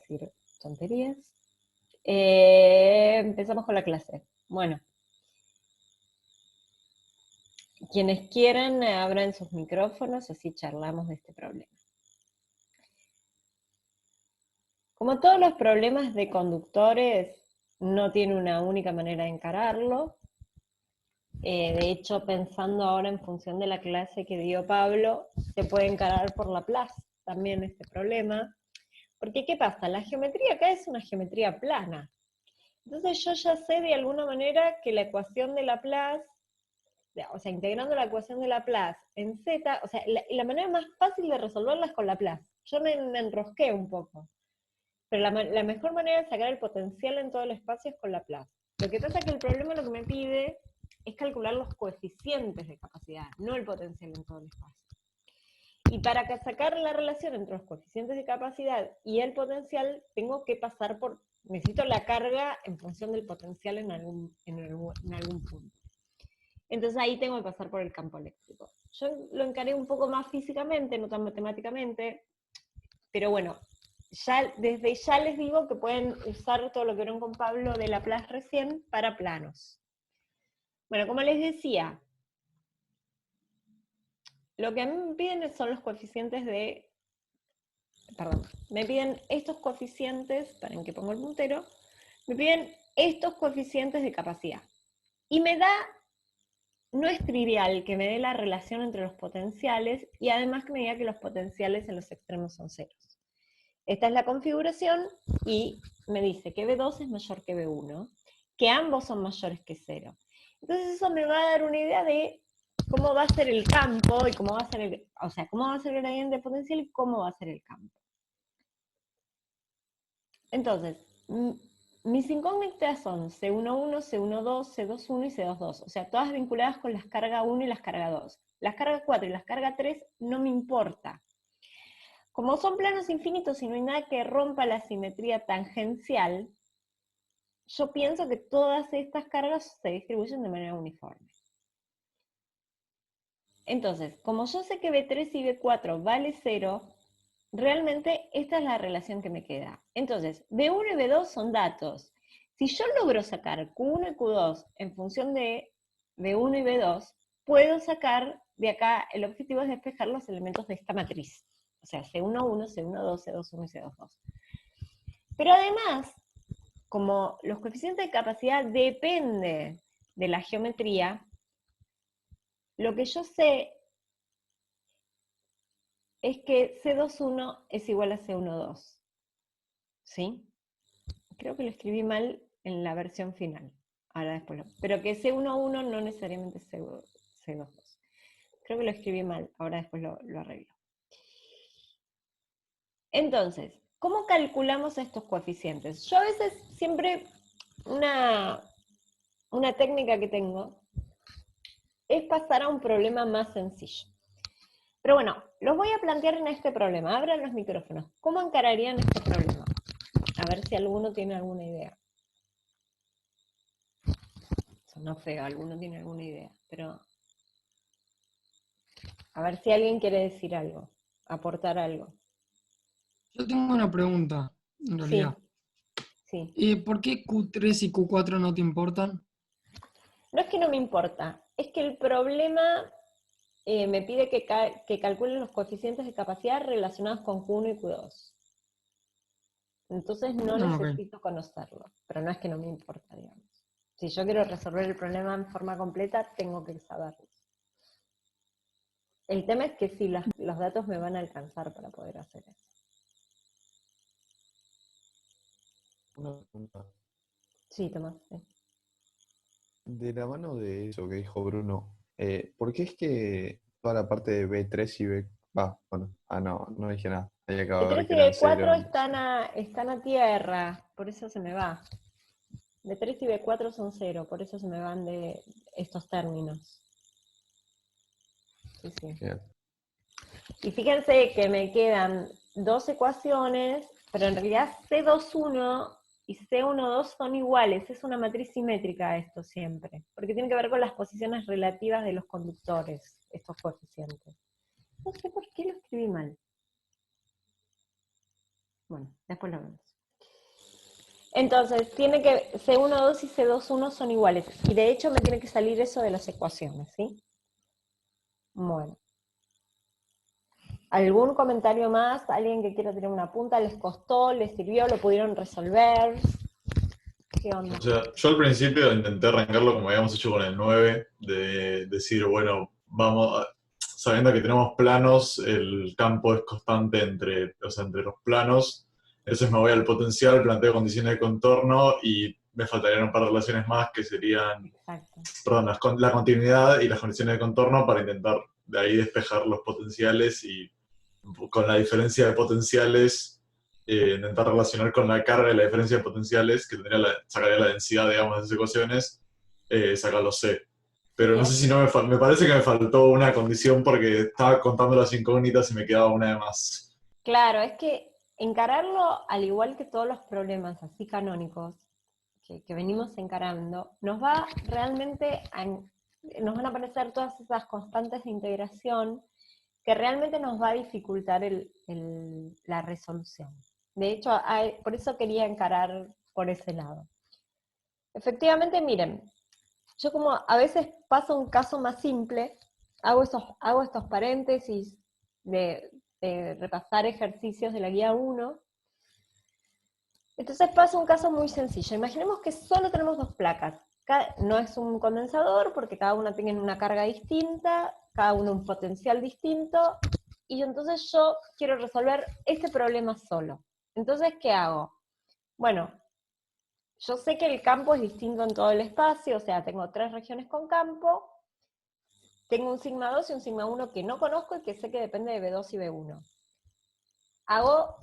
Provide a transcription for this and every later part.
decir tonterías. Empezamos con la clase. Bueno. Quienes quieran, abran sus micrófonos, así charlamos de este problema. Como todos los problemas de conductores, no tiene una única manera de encararlo. De hecho, pensando ahora en función de la clase que dio Pablo, se puede encarar por Laplace también este problema. Porque, ¿qué pasa? La geometría acá es una geometría plana. Entonces yo ya sé de alguna manera que la ecuación de Laplace, o sea, integrando la ecuación de Laplace en Z, o sea, la manera más fácil de resolverla es con Laplace. Yo me enrosqué un poco. Pero la mejor manera de sacar el potencial en todo el espacio es con Laplace. Lo que pasa es que el problema lo que me pide es calcular los coeficientes de capacidad, no el potencial en todo el espacio. Y para sacar la relación entre los coeficientes de capacidad y el potencial, tengo que pasar por, necesito la carga en función del potencial en algún punto. Entonces ahí tengo que pasar por el campo eléctrico. Yo lo encaré un poco más físicamente, no tan matemáticamente, pero bueno, desde ya les digo que pueden usar todo lo que vieron con Pablo de Laplace recién para planos. Bueno, como les decía, lo que a mí me piden son los coeficientes de... Perdón, me piden estos coeficientes, para en que pongo el puntero, me piden estos coeficientes de capacidad. Y me da, no es trivial que me dé la relación entre los potenciales y además que me diga que los potenciales en los extremos son ceros. Esta es la configuración y me dice que B2 es mayor que B1, que ambos son mayores que 0. Entonces eso me va a dar una idea de cómo va a ser el campo y cómo va a ser cómo va a ser el gradiente de potencial y cómo va a ser el campo. Entonces, mis incógnitas son C11, C12, C21 y C22, o sea, todas vinculadas con las cargas 1 y las cargas 2. Las cargas 4 y las cargas 3 no me importa. Como son planos infinitos y no hay nada que rompa la simetría tangencial, yo pienso que todas estas cargas se distribuyen de manera uniforme. Entonces, como yo sé que B3 y B4 vale 0, realmente esta es la relación que me queda. Entonces, B1 y B2 son datos. Si yo logro sacar Q1 y Q2 en función de B1 y B2, puedo sacar de acá, el objetivo es despejar los elementos de esta matriz. O sea, C11, C12, C21 y C22. Pero además, como los coeficientes de capacidad dependen de la geometría, lo que yo sé es que C21 es igual a C12. ¿Sí? Creo que lo escribí mal en la versión final. Ahora después pero que C11 no necesariamente C22. Creo que lo escribí mal, ahora después lo arreglo. Entonces, ¿cómo calculamos estos coeficientes? Yo a veces siempre una técnica que tengo es pasar a un problema más sencillo. Pero bueno, los voy a plantear en este problema. Abran los micrófonos. ¿Cómo encararían este problema? A ver si alguno tiene alguna idea. Sonó feo, alguno tiene alguna idea, pero a ver si alguien quiere decir algo, aportar algo. Yo tengo una pregunta, en realidad. Sí. ¿Por qué Q3 y Q4 no te importan? No es que no me importa, es que el problema me pide que calcule los coeficientes de capacidad relacionados con Q1 y Q2. Entonces no Okay. necesito conocerlo, pero no es que no me importa, digamos. Si yo quiero resolver el problema en forma completa, tengo que saberlo. El tema es que si los datos me van a alcanzar para poder hacer eso. Una pregunta. Sí, Tomás. Sí. De la mano de eso que dijo Bruno, ¿por qué es que toda la parte de B3 y B... no dije nada. Ahí acabo de ver B3 que y eran B4 cero. están a tierra, por eso se me va. B3 y B4 son 0, por eso se me van de estos términos. Sí, sí. Bien. Y fíjense que me quedan dos ecuaciones, pero en realidad C21 y C12 son iguales, es una matriz simétrica esto siempre, porque tiene que ver con las posiciones relativas de los conductores, estos coeficientes. No sé por qué lo escribí mal. Bueno, después lo vemos. Entonces, tiene que, C1,2 y C2,1 son iguales. Y de hecho me tiene que salir eso de las ecuaciones, ¿sí? Bueno. ¿Algún comentario más? ¿Alguien que quiera tirar una punta? ¿Les costó? ¿Les sirvió? ¿Lo pudieron resolver? ¿Qué onda? O sea, yo al principio intenté arrancarlo como habíamos hecho con el 9, de decir, bueno, vamos, sabiendo que tenemos planos, el campo es constante entre, o sea, entre los planos, entonces me voy al potencial, planteo condiciones de contorno y me faltarían un par de relaciones más que serían, Exacto. perdón, la continuidad y las condiciones de contorno para intentar de ahí despejar los potenciales y con la diferencia de potenciales intentar relacionar con la carga de la diferencia de potenciales, que sacaría la densidad, digamos, de esas ecuaciones, sacarlo C. Pero no Bien. sé si no me parece que me faltó una condición porque estaba contando las incógnitas y me quedaba una de más. Claro, es que encararlo, al igual que todos los problemas así canónicos que venimos encarando, nos va realmente nos van a aparecer todas esas constantes de integración que realmente nos va a dificultar la resolución. De hecho, por eso quería encarar por ese lado. Efectivamente, miren, yo como a veces paso un caso más simple, hago estos paréntesis de repasar ejercicios de la guía 1. Entonces paso un caso muy sencillo. Imaginemos que solo tenemos dos placas. No es un condensador porque cada una tiene una carga distinta, cada uno un potencial distinto, y entonces yo quiero resolver este problema solo. Entonces, ¿qué hago? Bueno, yo sé que el campo es distinto en todo el espacio, o sea, tengo 3 regiones con campo, tengo un sigma 2 y un sigma 1 que no conozco y que sé que depende de B2 y B1. Hago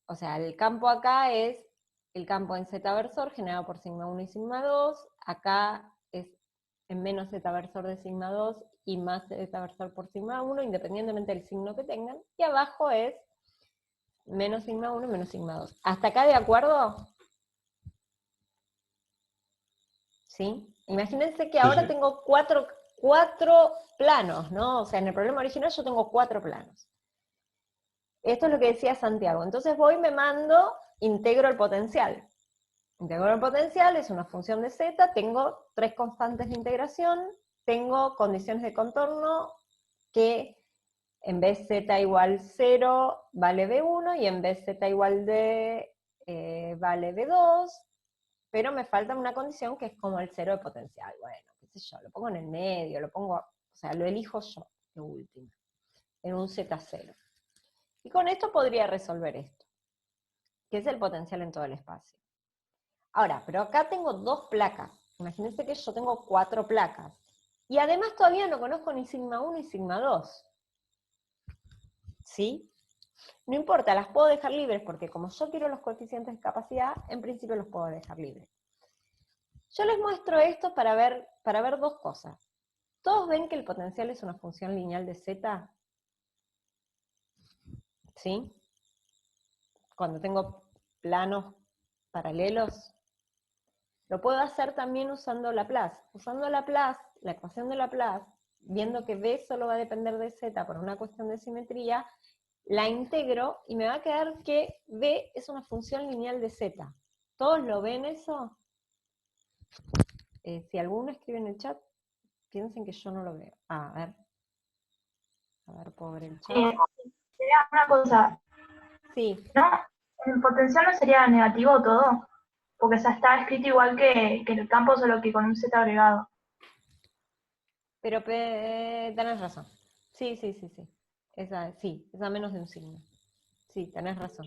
o sea, el campo acá es el campo en Z versor generado por sigma 1 y sigma 2, acá es en menos Z versor de sigma 2 y más Z versor por sigma 1, independientemente del signo que tengan, y abajo es menos sigma 1 menos sigma 2. ¿Hasta acá de acuerdo? ¿Sí? Imagínense que Sí, ahora sí. tengo cuatro planos, ¿no? O sea, en el problema original yo tengo 4 planos. Esto es lo que decía Santiago. Entonces voy, me mando, integro el potencial. Integro el potencial, es una función de z, tengo 3 constantes de integración, tengo condiciones de contorno que en vez z igual 0 vale b1 y en vez z igual d vale b2, pero me falta una condición que es como el 0 de potencial. Bueno, qué sé yo, lo pongo en el medio, o sea, lo elijo yo, lo último, en un z0. Y con esto podría resolver esto, que es el potencial en todo el espacio. Ahora, pero acá tengo 2 placas. Imagínense que yo tengo 4 placas. Y además todavía no conozco ni sigma 1 ni sigma 2. ¿Sí? No importa, las puedo dejar libres, porque como yo quiero los coeficientes de capacidad, en principio los puedo dejar libres. Yo les muestro esto para ver 2 cosas. ¿Todos ven que el potencial es una función lineal de z? ¿Sí? Cuando tengo planos paralelos. Lo puedo hacer también usando Laplace. Usando Laplace, la ecuación de Laplace, viendo que B solo va a depender de Z por una cuestión de simetría, la integro y me va a quedar que B es una función lineal de Z. ¿Todos lo ven eso? Si alguno escribe en el chat, piensen que yo no lo veo. A ver. A ver, puedo ver el chat. Sería una cosa, Sí. ¿no? ¿En potencial no sería negativo todo? Porque ya está escrito igual que el campo, solo que con un z agregado. Pero tenés razón. Sí. Esa menos de un signo. Sí, tenés razón.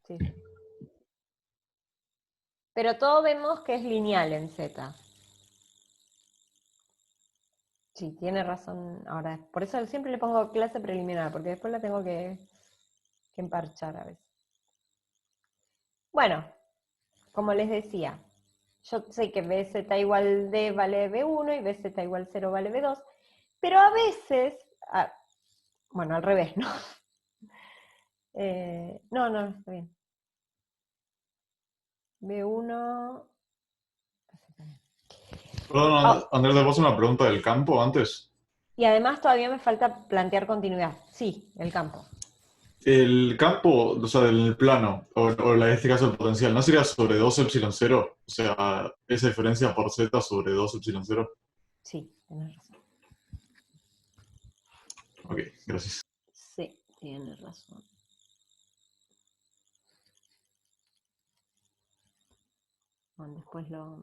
Sí. Pero todos vemos que es lineal en Z. Sí, tiene razón. Ahora, por eso siempre le pongo clase preliminar, porque después la tengo que emparchar a veces. Bueno, como les decía, yo sé que BZ igual D vale B1 y BZ igual 0 vale B2, pero a veces, bueno, al revés, ¿no? No, está bien. B1... Perdón, Andrés, ¿te puedo hacer una pregunta del campo antes? Y además todavía me falta plantear continuidad. Sí, el campo. El campo, o sea, del plano, o en este caso el potencial, ¿no sería sobre 2 epsilon 0? O sea, esa diferencia por z sobre 2 epsilon 0. Sí, tienes razón. Ok, gracias. Sí, tienes razón. Bueno, después lo...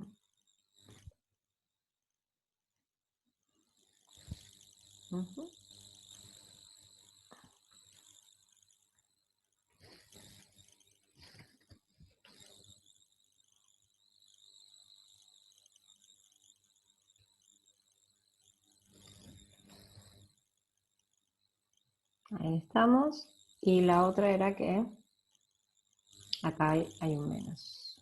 Ujú. Ahí estamos. Y la otra era que acá hay un menos.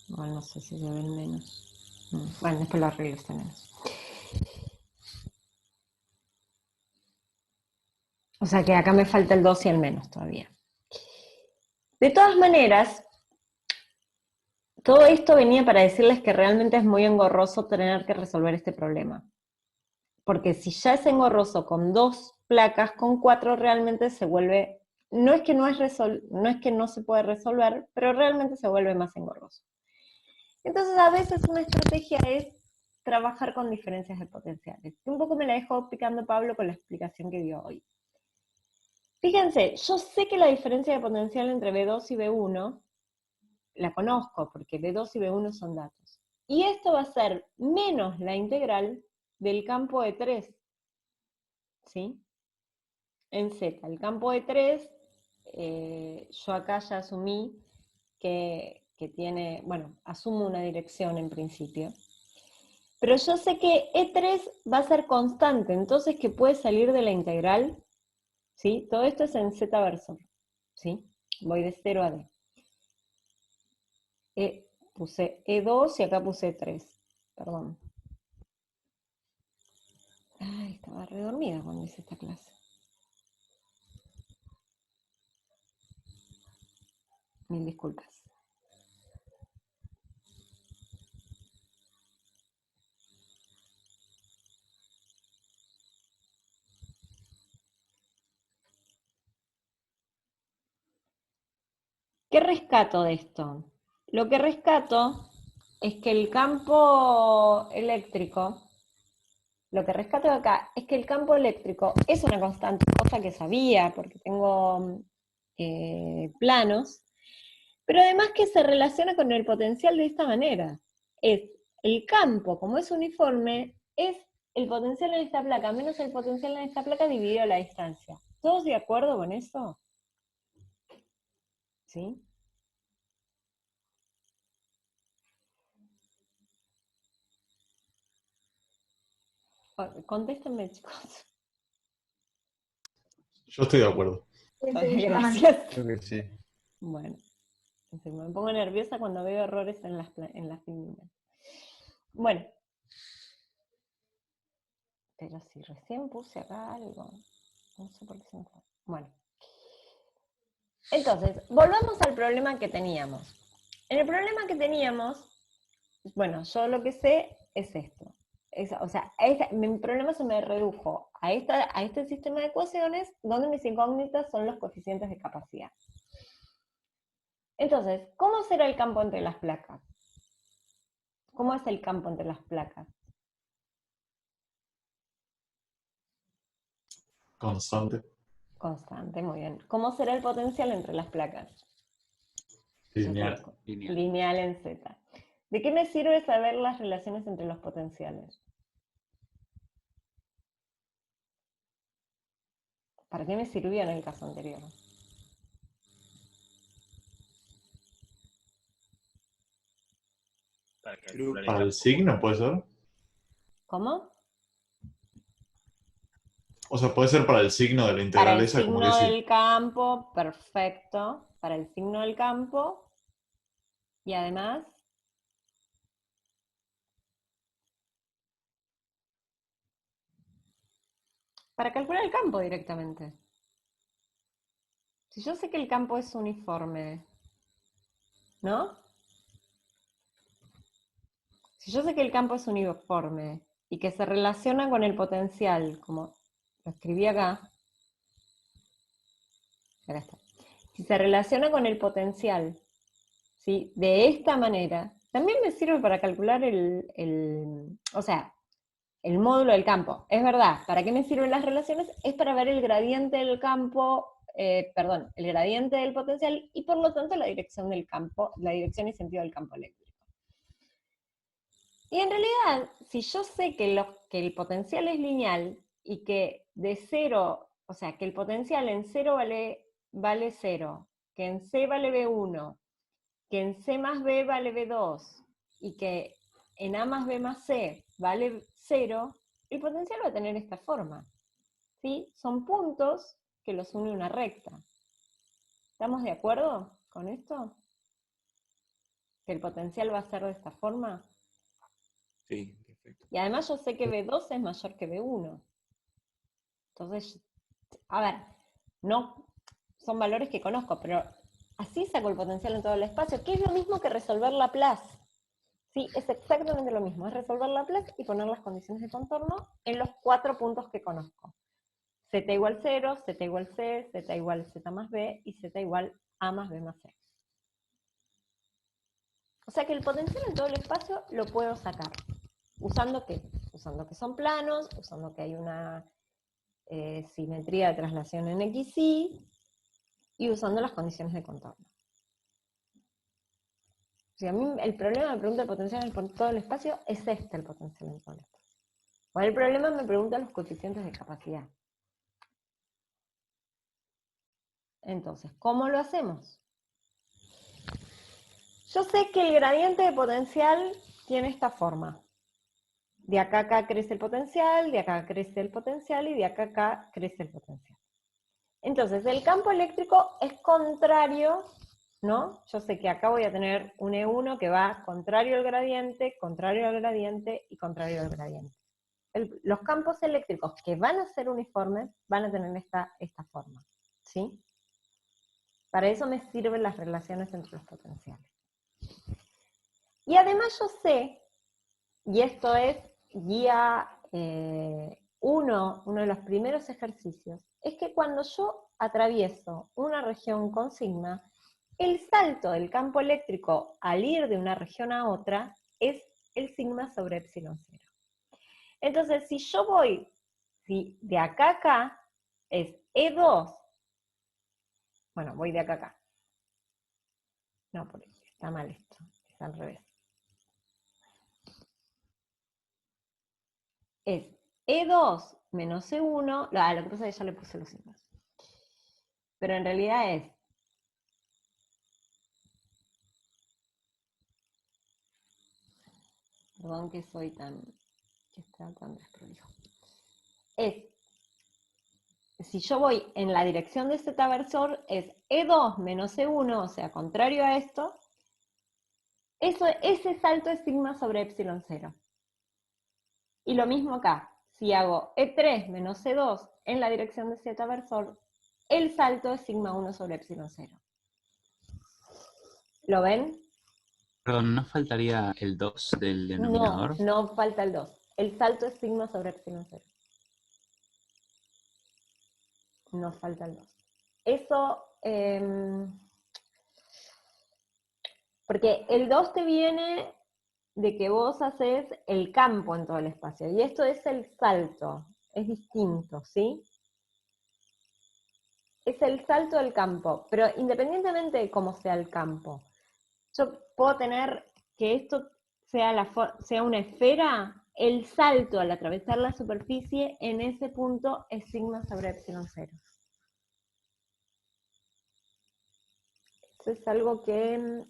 Bueno, no sé si se ve el menos. Bueno, después lo arreglo este menos. O sea que acá me falta el 2 y el menos todavía. De todas maneras, todo esto venía para decirles que realmente es muy engorroso tener que resolver este problema. Porque si ya es engorroso con 2 placas, con 4 realmente se vuelve, no es que no se puede resolver, pero realmente se vuelve más engorroso. Entonces a veces una estrategia es trabajar con diferencias de potenciales. Un poco me la dejó picando Pablo con la explicación que dio hoy. Fíjense, yo sé que la diferencia de potencial entre B2 y B1 la conozco, porque B2 y B1 son datos. Y esto va a ser menos la integral del campo de 3, ¿sí? En Z. El campo de 3, yo acá ya asumí que tiene, bueno, asumo una dirección en principio. Pero yo sé que E3 va a ser constante, entonces que puede salir de la integral, ¿sí? Todo esto es en Z versor, ¿sí? Voy de 0 a D. Puse E2 y acá puse 3. Perdón. Ay, estaba re dormida cuando hice esta clase. Mil disculpas. ¿Qué rescato de esto? Lo que rescato es que el campo eléctrico, lo que rescato de acá es que el campo eléctrico es una constante, cosa que sabía porque tengo planos, pero además que se relaciona con el potencial de esta manera. Es el campo, como es uniforme, es el potencial en esta placa menos el potencial en esta placa dividido la distancia. ¿Todos de acuerdo con eso? ¿Sí? Contéstenme, chicos. Yo estoy de acuerdo. Sí, sí, yo también. Gracias. Creo que sí. Bueno, me pongo nerviosa cuando veo errores en las líneas. Bueno, pero si recién puse acá algo, no sé por qué se me fue. Bueno, entonces, volvamos al problema que teníamos. En el problema que teníamos, bueno, yo lo que sé es esto. O sea, mi problema se me redujo a este sistema de ecuaciones donde mis incógnitas son los coeficientes de capacidad. Entonces, ¿cómo será el campo entre las placas? ¿Cómo es el campo entre las placas? Constante. Constante, muy bien. ¿Cómo será el potencial entre las placas? Lineal. Lineal en Z. ¿De qué me sirve saber las relaciones entre los potenciales? ¿Para qué me sirvió en el caso anterior? Para el signo, ¿puede ser? ¿Cómo? O sea, puede ser para el signo de la Para integral el esa, como que signo sí. del campo, perfecto. Para el signo del campo. Y además, para calcular el campo directamente. Si yo sé que el campo es uniforme, ¿no? Si yo sé que el campo es uniforme y que se relaciona con el potencial, como lo escribí acá está. Si se relaciona con el potencial, ¿sí? De esta manera, también me sirve para calcular o sea, el módulo del campo. Es verdad, ¿para qué me sirven las relaciones? Es para ver el gradiente del campo, perdón, el gradiente del potencial y por lo tanto la dirección del campo, la dirección y sentido del campo eléctrico. Y en realidad, si yo sé que el potencial es lineal y que de 0, o sea, que el potencial en 0 vale 0, que en C vale B1, que en C más B vale B2, y que en A más B más C vale 0, el potencial va a tener esta forma. ¿Sí? Son puntos que los une una recta. ¿Estamos de acuerdo con esto? ¿Que el potencial va a ser de esta forma? Sí, perfecto. Y además yo sé que B2 es mayor que B1. Entonces, a ver, no son valores que conozco, pero así saco el potencial en todo el espacio, que es lo mismo que resolver Laplace. Sí, es exactamente lo mismo, es resolver Laplace y poner las condiciones de contorno en los 4 puntos que conozco. Z igual 0, Z igual C, Z igual Z más B y Z igual A más B más C. O sea que el potencial en todo el espacio lo puedo sacar. ¿Usando qué? Usando que son planos, usando que hay una simetría de traslación en XY y usando las condiciones de contorno. Si a mí el problema me pregunta el potencial en todo el espacio, es el potencial en todo el espacio. O el problema me pregunta los coeficientes de capacidad. Entonces, ¿cómo lo hacemos? Yo sé que el gradiente de potencial tiene esta forma. De acá a acá crece el potencial, de acá crece el potencial y de acá a acá crece el potencial. Entonces, el campo eléctrico es contrario, ¿no? Yo sé que acá voy a tener un E1 que va contrario al gradiente y contrario al gradiente. Los campos eléctricos que van a ser uniformes van a tener esta forma, ¿sí? Para eso me sirven las relaciones entre los potenciales. Y además yo sé, y esto es guía 1 de los primeros ejercicios, es que cuando yo atravieso una región con sigma, el salto del campo eléctrico al ir de una región a otra es el sigma sobre epsilon 0. Entonces, si yo voy, si de acá a acá es E2, bueno, voy de acá a acá. No, porque está mal esto, es al revés. Es E2 menos E1, lo que pasa es que ya le puse los signos. Pero en realidad es perdón que está tan desprolijo. Si yo voy en la dirección de Z versor, es E2 menos E1, o sea, contrario a esto, ese salto es sigma sobre epsilon 0. Y lo mismo acá, si hago E3 menos E2 en la dirección de Z versor, el salto es sigma 1 sobre epsilon 0. ¿Lo ven? Perdón, ¿no faltaría el 2 del denominador? No falta el 2. El salto es sigma sobre epsilon 0. No falta el 2. Eso, porque el 2 te viene de que vos haces el campo en todo el espacio, y esto es el salto, es distinto, ¿sí? Es el salto del campo, pero independientemente de cómo sea el campo, yo puedo tener que esto sea una esfera, el salto al atravesar la superficie en ese punto es sigma sobre epsilon 0. Eso es algo que,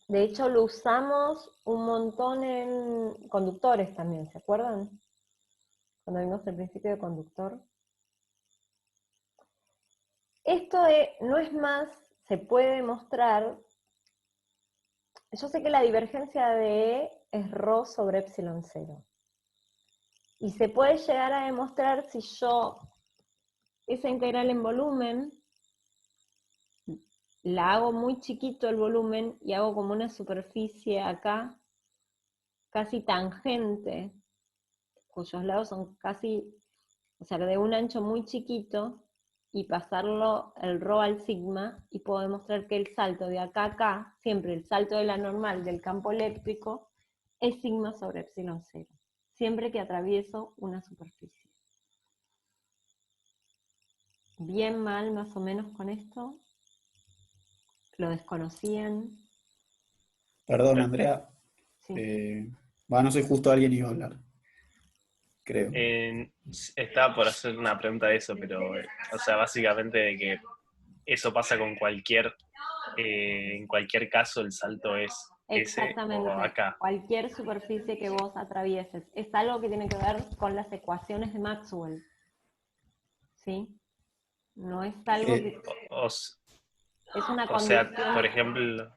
de hecho, lo usamos un montón en conductores también, ¿se acuerdan? Cuando vimos el principio de conductor. Esto no es más, se puede demostrar. Yo sé que la divergencia de E es ρ sobre epsilon 0. Y se puede llegar a demostrar si yo esa integral en volumen la hago muy chiquito el volumen y hago como una superficie acá casi tangente, cuyos lados son casi, o sea, de un ancho muy chiquito, y pasarlo el rho al sigma, y puedo demostrar que el salto de acá a acá, siempre el salto de la normal del campo eléctrico, es sigma sobre epsilon 0, siempre que atravieso una superficie. Bien, mal, más o menos con esto. Lo desconocían. Perdón, Andrea. Sí. No sé, justo alguien iba a hablar, creo. Estaba por hacer una pregunta de eso, pero, o sea, básicamente de que eso pasa con en cualquier caso el salto es ese o Exactamente. acá. Cualquier superficie que vos atravieses. Es algo que tiene que ver con las ecuaciones de Maxwell. ¿Sí? No es algo que... O, Es una o sea, condición... por ejemplo,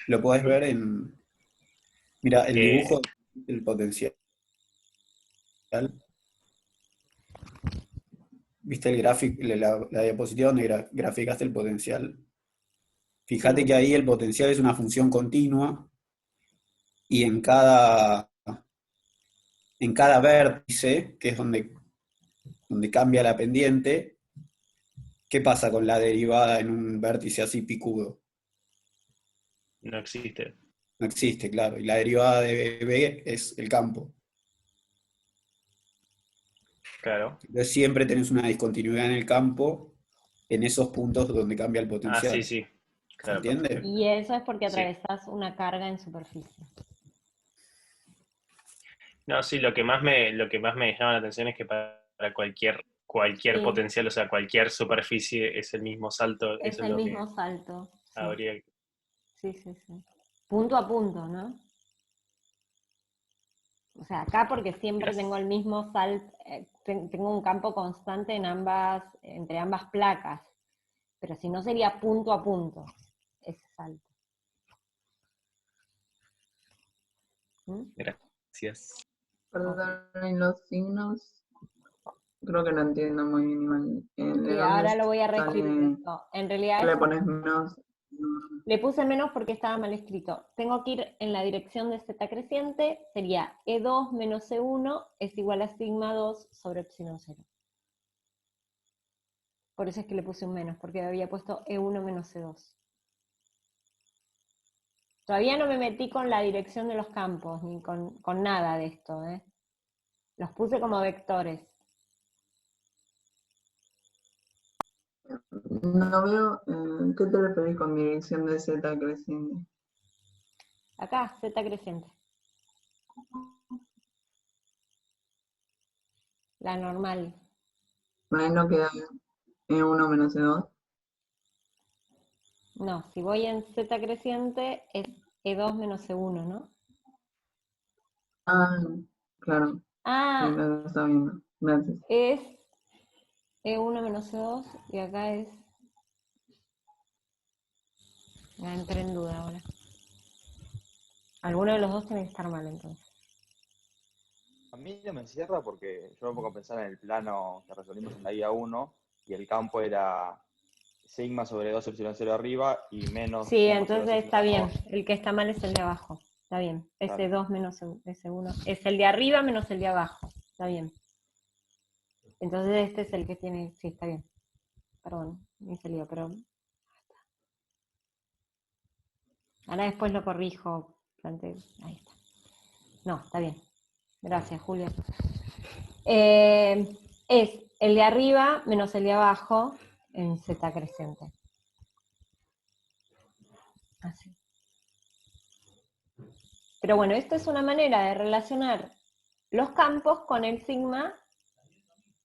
Lo podés ver en... Mira, el que dibujo del potencial. ¿Viste el gráfico, la diapositiva donde graficaste el potencial? Fíjate Sí. que ahí el potencial es una función continua y en cada vértice, que es donde cambia la pendiente, ¿qué pasa con la derivada en un vértice así picudo? no existe. No existe, claro. Y la derivada de B es el campo. Claro. Entonces siempre tenés una discontinuidad en el campo en esos puntos donde cambia el Ah, potencial. sí, ¿Se claro, entiende? perfecto. Y eso es porque Sí. atravesás una carga en superficie. No, sí, lo que más me llama la atención es que para cualquier Sí. potencial, o sea, cualquier superficie es el mismo salto, Es eso es el lo mismo que salto. Sí. habría que... Sí, sí, sí. Punto a punto, ¿no? O sea, acá porque siempre tengo el mismo salto, tengo un campo constante entre ambas placas, pero si no sería punto a punto ese salto. ¿Mm? Gracias. Perdonen los signos. Creo que no entiendo muy bien igual. ¿De Sí, dónde ahora lo voy a reescribir sale? esto. En realidad Le pones menos. le puse menos porque estaba mal escrito. Tengo que ir en la dirección de z creciente, sería E2 menos E1 es igual a sigma 2 sobre epsilon 0. Por eso es que le puse un menos, porque había puesto E1 menos E2. Todavía no me metí con la dirección de los campos, ni con nada de esto, ¿eh? Los puse como vectores. No veo. ¿Qué te referís con dirección de Z creciente? Acá, z creciente. La normal. Ahí no queda E1 menos E2. No, si voy en z creciente es E2 menos E1, ¿no? Ah, claro. Sí, Ah, lo está viendo. Gracias. es E1 menos E2 y acá es... Ya entré en duda ahora. Alguno de los dos tiene que estar mal entonces. A mí no me cierra porque yo me pongo a pensar en el plano que resolvimos en la guía 1 y el campo era sigma sobre 2 epsilon 0 arriba y menos Sí, sigma sobre 2 entonces está epsilon bien. abajo. El que está mal es el de abajo. Está bien. Claro. S2 menos S1. Es el de arriba menos el de abajo. Está bien. Entonces este es el que tiene... Sí, está bien. Perdón, me salió, pero... Ahora después lo corrijo. Ahí está. No, está bien. Gracias, Julio. Es el de arriba menos el de abajo en z creciente. Así. Pero bueno, esto es una manera de relacionar los campos con el sigma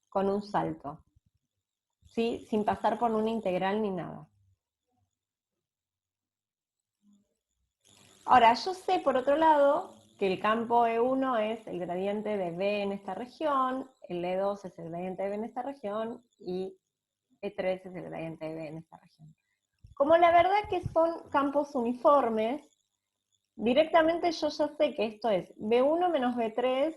con un salto, ¿sí? Sin pasar por una integral ni nada. Ahora, yo sé, por otro lado, que el campo E1 es el gradiente de B en esta región, el E2 es el gradiente de B en esta región, y E3 es el gradiente de B en esta región. Como la verdad que son campos uniformes, directamente yo ya sé que esto es B1 menos B3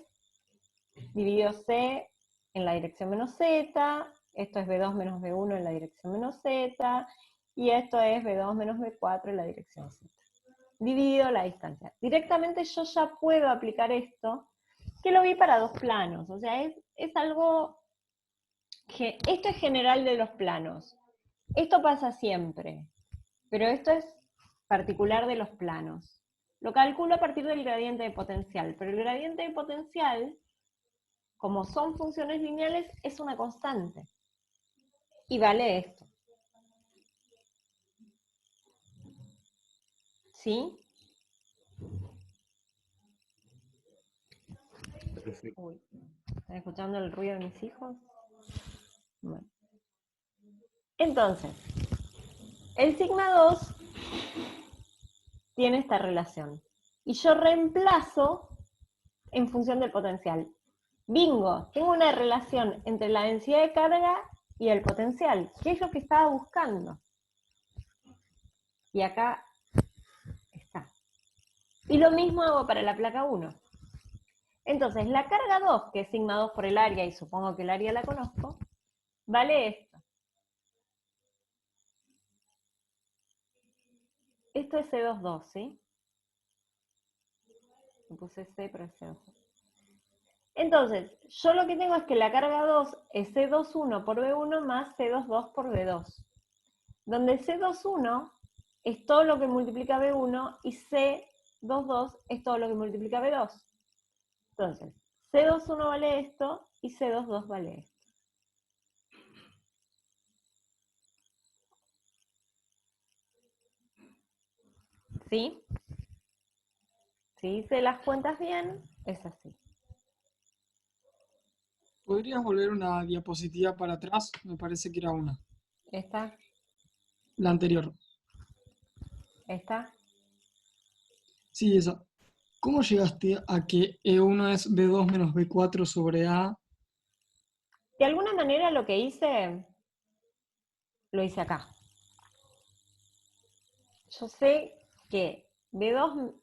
dividido C en la dirección menos Z, esto es B2 menos B1 en la dirección menos Z, y esto es B2 menos B4 en la dirección Z. dividido la distancia. Directamente yo ya puedo aplicar esto, que lo vi para dos planos. O sea, es algo que, esto es general de los planos. Esto pasa siempre, pero esto es particular de los planos. Lo calculo a partir del gradiente de potencial, pero el gradiente de potencial, como son funciones lineales, es una constante. Y vale esto. ¿Sí? Uy, ¿están escuchando el ruido de mis hijos? Bueno. Entonces, el sigma 2 tiene esta relación. Y yo reemplazo en función del potencial. Bingo, tengo una relación entre la densidad de carga y el potencial. ¿Qué es lo que estaba buscando? Y acá está. Y lo mismo hago para la placa 1. Entonces, la carga 2, que es sigma 2 por el área, y supongo que el área la conozco, vale esto. Esto es C22, ¿sí? Me puse C, pero es C22. Entonces, yo lo que tengo es que la carga 2 es C21 por B1 más C22 por B2. Donde C21 es todo lo que multiplica B1 y C22 es todo lo que multiplica B2. Entonces, C21 vale esto y C22 vale esto. ¿Sí? Si hice las cuentas bien, es así. ¿Podrías volver una diapositiva para atrás? Me parece que era una. ¿Esta? La anterior. ¿Esta? Sí, esa. ¿Cómo llegaste a que E1 es B2 menos B4 sobre A? De alguna manera lo que hice, lo hice acá. Yo sé que B2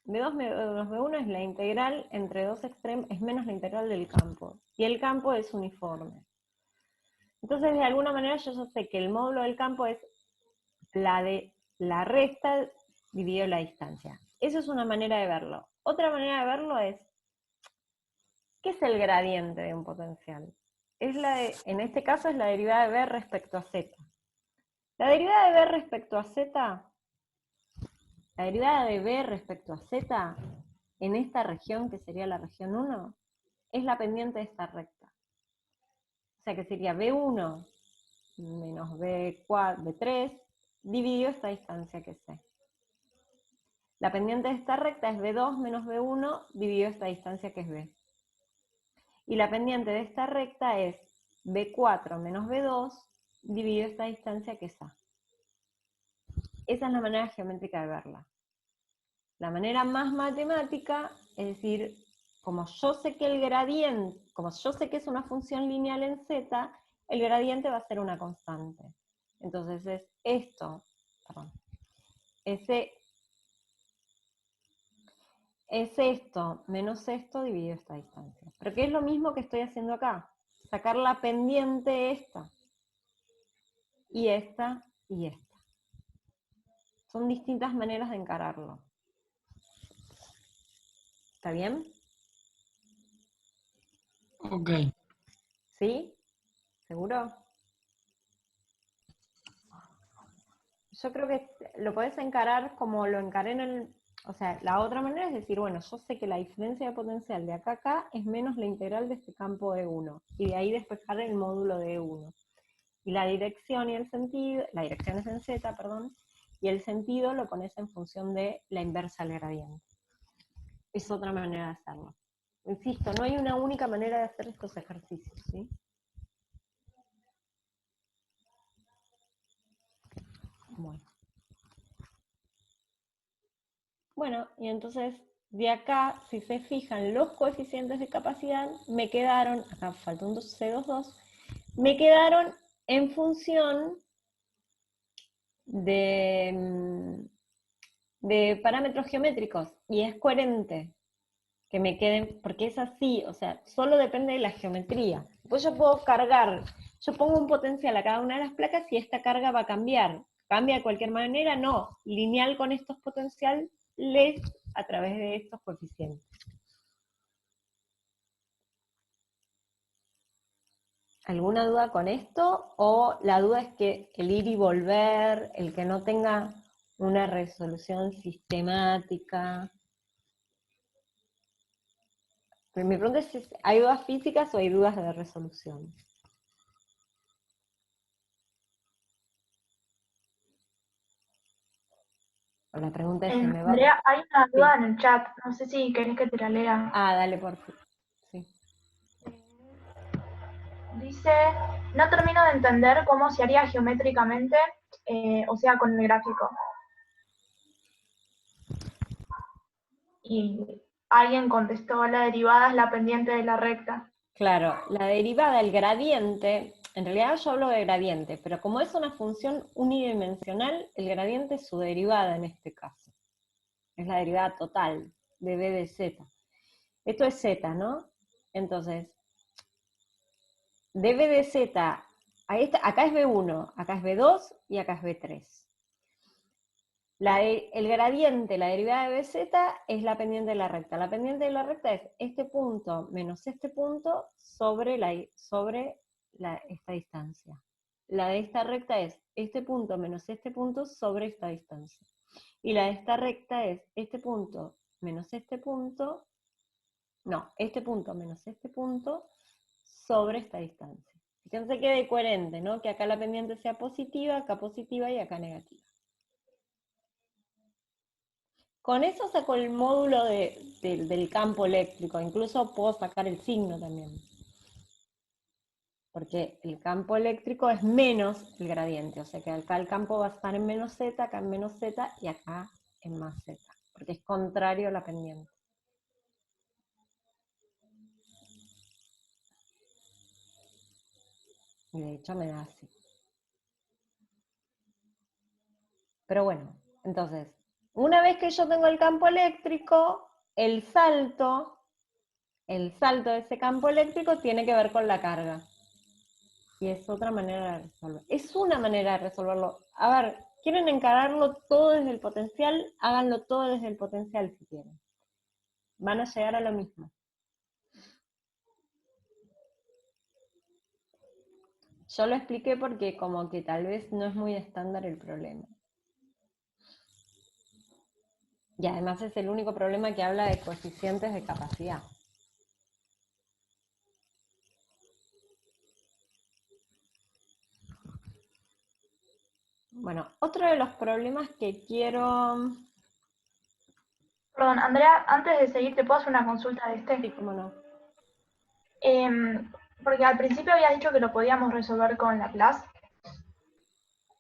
menos B1 es la integral entre dos extremos, es menos la integral del campo. Y el campo es uniforme. Entonces, de alguna manera yo sé que el módulo del campo es la de la resta dividido la distancia. Eso es una manera de verlo. Otra manera de verlo es, ¿qué es el gradiente de un potencial? En este caso es la derivada de B respecto a Z. La derivada de B respecto a Z, la derivada de B respecto a Z, en esta región, que sería la región 1, es la pendiente de esta recta. O sea que sería B1 menos B3 dividido esta distancia que es C. La pendiente de esta recta es B2 menos B1 dividido esta distancia que es B. Y la pendiente de esta recta es B4 menos B2 dividido esta distancia que es A. Esa es la manera geométrica de verla. La manera más matemática es decir, como yo sé que el gradiente, como yo sé que es una función lineal en Z, el gradiente va a ser una constante. Entonces es esto, perdón, es esto menos esto dividido esta distancia. Pero que es lo mismo que estoy haciendo acá. Sacar la pendiente esta. Y esta y esta. Son distintas maneras de encararlo. ¿Está bien? Ok. ¿Sí? ¿Seguro? Yo creo que lo podés encarar como lo encaré en el... O sea, la otra manera es decir, bueno, yo sé que la diferencia de potencial de acá a acá es menos la integral de este campo E1. Y de ahí despejar el módulo de E1. Y la dirección y el sentido... La dirección es en Z, perdón. Y el sentido lo pones en función de la inversa al gradiente. Es otra manera de hacerlo. Insisto, no hay una única manera de hacer estos ejercicios, ¿sí? Bueno, y entonces de acá, si se fijan, los coeficientes de capacidad me quedaron, acá falta un C22, me quedaron en función de parámetros geométricos, y es coherente que me queden, porque es así, o sea, solo depende de la geometría. Después yo puedo cargar, yo pongo un potencial a cada una de las placas y esta carga va a cambiar. ¿Cambia de cualquier manera? No. Lineal con estos potencial lees a través de estos coeficientes. ¿Alguna duda con esto? ¿O la duda es que el ir y volver, el que no tenga una resolución sistemática? Pero mi pregunta es, ¿hay dudas físicas o hay dudas de resolución? O la pregunta es, ¿se me va? Andrea, hay una Sí. duda en el chat, no sé si querés que te la lea. Ah, dale, por favor. Sí. Dice, no termino de entender cómo se haría geométricamente, o sea, con el gráfico. Y alguien contestó, la derivada es la pendiente de la recta. Claro, la derivada, el gradiente, en realidad yo hablo de gradiente, pero como es una función unidimensional, el gradiente es su derivada en este caso. Es la derivada total de b de z. Esto es z, ¿no? Entonces, de b de z, acá es b1, acá es b2 y acá es b3. El gradiente, la derivada de bz, es la pendiente de la recta. La pendiente de la recta es este punto menos este punto sobre esta distancia. La de esta recta es este punto menos este punto sobre esta distancia. Y la de esta recta es este punto menos este punto, no, este punto menos este punto sobre esta distancia. Fíjense que quede coherente, ¿no? Que acá la pendiente sea positiva y acá negativa. Con eso saco el módulo del campo eléctrico, incluso puedo sacar el signo también. Porque el campo eléctrico es menos el gradiente, o sea que acá el campo va a estar en menos z, acá en menos z y acá en más z, porque es contrario a la pendiente. Y de hecho me da así. Pero bueno, entonces, una vez que yo tengo el campo eléctrico, el salto de ese campo eléctrico tiene que ver con la carga. Y es otra manera de resolverlo. Es una manera de resolverlo. A ver, ¿quieren encararlo todo desde el potencial? Háganlo todo desde el potencial si quieren. Van a llegar a lo mismo. Yo lo expliqué porque como que tal vez no es muy estándar el problema. Y además es el único problema que habla de coeficientes de capacidad. Bueno, otro de los problemas que quiero... Perdón, Andrea, antes de seguir, ¿te puedo hacer una consulta de este? Sí, cómo no. Porque al principio habías dicho que lo podíamos resolver con Laplace.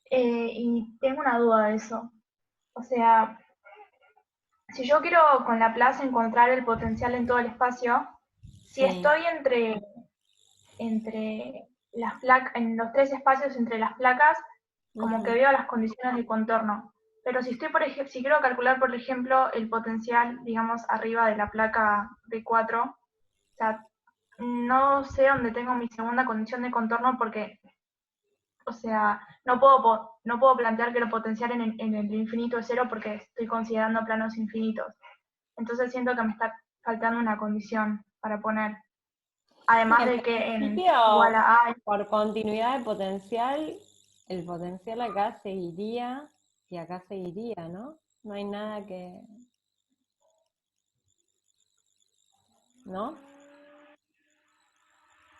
Y tengo una duda de eso. O sea, si yo quiero con Laplace encontrar el potencial en todo el espacio, si Sí. estoy entre las placas, en los tres espacios entre las placas, como que veo las condiciones de contorno. Pero si estoy, por ejemplo, si quiero calcular, por ejemplo, el potencial, digamos, arriba de la placa B4, o sea, no sé dónde tengo mi segunda condición de contorno porque, o sea, no puedo plantear que lo potencial en el infinito es cero porque estoy considerando planos infinitos. Entonces siento que me está faltando una condición para poner. Además de que en igual a A, por continuidad de potencial, el potencial acá seguiría y acá seguiría, ¿no? No hay nada que... ¿no?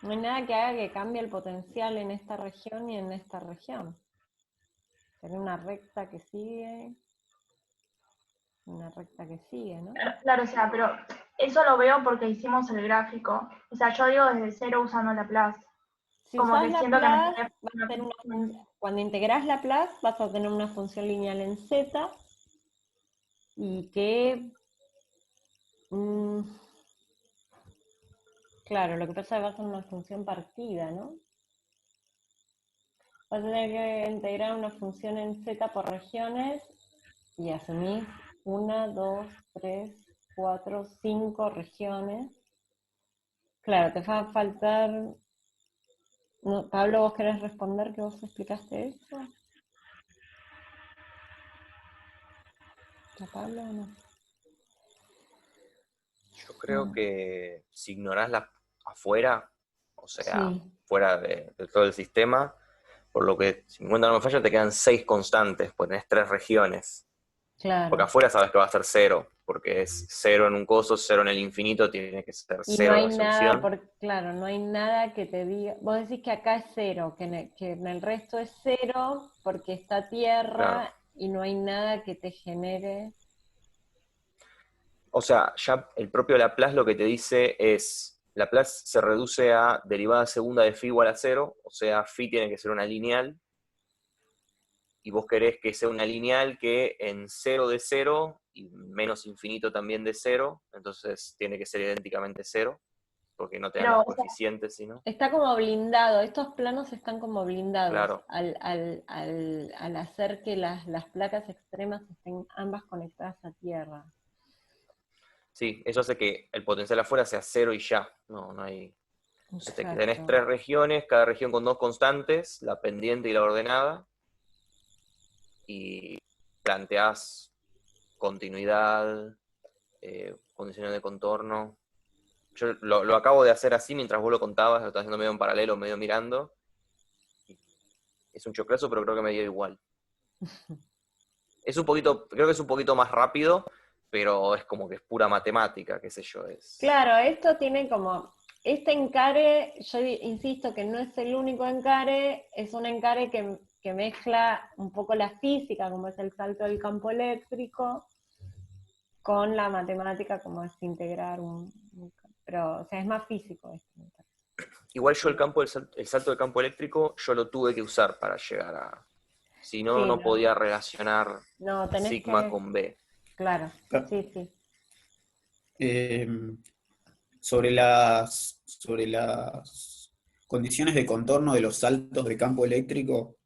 No hay nada que haga que cambie el potencial en esta región y en esta región. Sería una recta que sigue, ¿no? claro, o sea, pero eso lo veo porque hicimos el gráfico. O sea, yo digo desde cero usando Laplace. Si Como usás que siento que me Laplace, estaría... cuando integrás Laplace vas a tener una función lineal en z y que... claro, lo que pasa es que va a ser una función partida, ¿no? Vas a tener que integrar una función en z por regiones y asumís 1, 2, 3, 4, 5 regiones. Claro, te va a faltar... No, Pablo, ¿vos querés responder que vos explicaste eso? ¿A Pablo o no? Yo creo que si ignorás afuera, o sea, Sí, fuera de todo el sistema, por lo que, si mi cuenta no me falla, te quedan 6 constantes, pues tenés 3 regiones. Porque claro. afuera sabes que va a ser 0, porque es 0 en un coso, 0 en el infinito, tiene que ser Y no 0 hay esa nada, opción. claro, no hay nada que te diga, vos decís que acá es cero, que en el resto es cero porque está Claro. tierra y no hay nada que te genere. O sea, ya el propio Laplace lo que te dice es, Laplace se reduce a derivada segunda de phi igual a 0, o sea, phi tiene que ser una lineal, y vos querés que sea una lineal que en 0 de 0 y menos infinito también de 0, entonces tiene que ser idénticamente 0, porque no te dan Pero, los o sea, coeficientes, sino. Está como blindado, estos planos están como blindados Claro. al hacer que las placas extremas estén ambas conectadas a tierra. Sí, eso hace que el potencial afuera sea 0 y ya. No hay. Entonces tenés Exacto. 3 regiones, cada región con 2 constantes, la pendiente y la ordenada, y planteás continuidad, condiciones de contorno. Yo lo acabo de hacer así mientras vos lo contabas, lo estás haciendo medio en paralelo, medio mirando. Es un choclazo, pero creo que me dio igual. Es un poquito, creo que es un poquito más rápido, pero es como que es pura matemática, qué sé yo, es. Claro, esto tiene como, este encare, yo insisto que no es el único encare, es un encare que mezcla un poco la física, como es el salto del campo eléctrico, con la matemática, como es integrar pero, o sea, es más físico esto. Igual yo el salto del campo eléctrico, yo lo tuve que usar para llegar a. Si no, Sí, no podía relacionar no, tenés sigma que, con B. claro, Ah, sí, sí. sobre las condiciones de contorno de los saltos de campo eléctrico,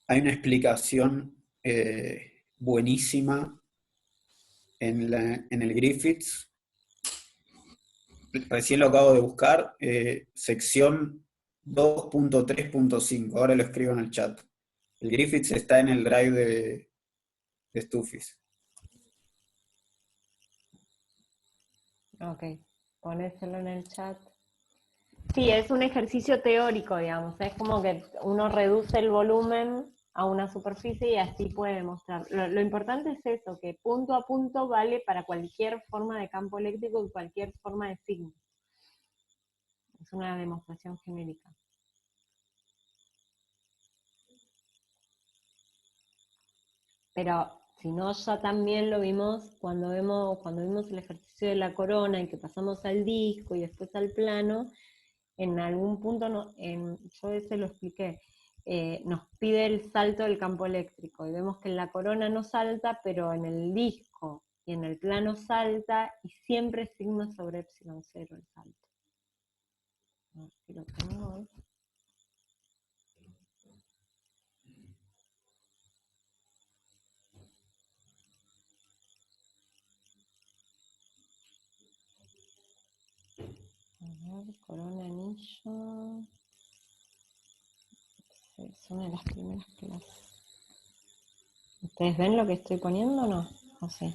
hay una explicación buenísima en el Griffiths. Recién lo acabo de buscar, sección 2.3.5. Ahora lo escribo en el chat. El Griffiths está en el drive de Stufis. Ok, ponéselo en el chat. Sí, es un ejercicio teórico, digamos. Es como que uno reduce el volumen a una superficie y así puede demostrar. Lo importante es eso, que punto a punto vale para cualquier forma de campo eléctrico y cualquier forma de signo. Es una demostración genérica. Pero si no, ya también lo vimos cuando vimos el ejercicio de la corona y que pasamos al disco y después al plano. En algún punto, yo ese lo expliqué, nos pide el salto del campo eléctrico y vemos que en la corona no salta, pero en el disco y en el plano salta y siempre es sigma sobre epsilon cero el salto. A ver si lo tengo. A ver, corona anillo. Sí, es una de las primeras clases. ¿Ustedes ven lo que estoy poniendo o no? ¿O sí?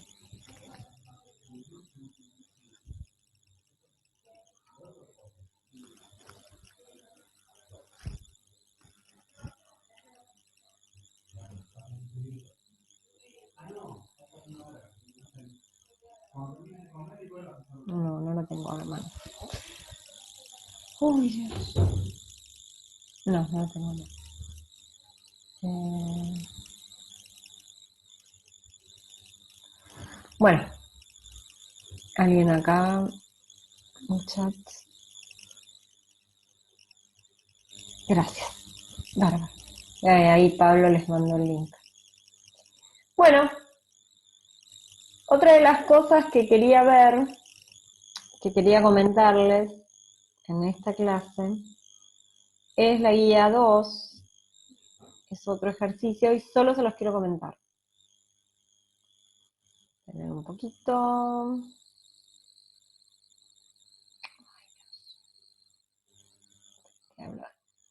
No, no lo tengo a mano. Uy, Dios. No, no lo tengo a mano. Bueno, alguien acá, un chat. Gracias. Bárbaro. Ahí Pablo les mandó el link. Bueno, otra de las cosas que quería ver, que quería comentarles en esta clase, es la guía 2, es otro ejercicio y solo se los quiero comentar. Esperen un poquito.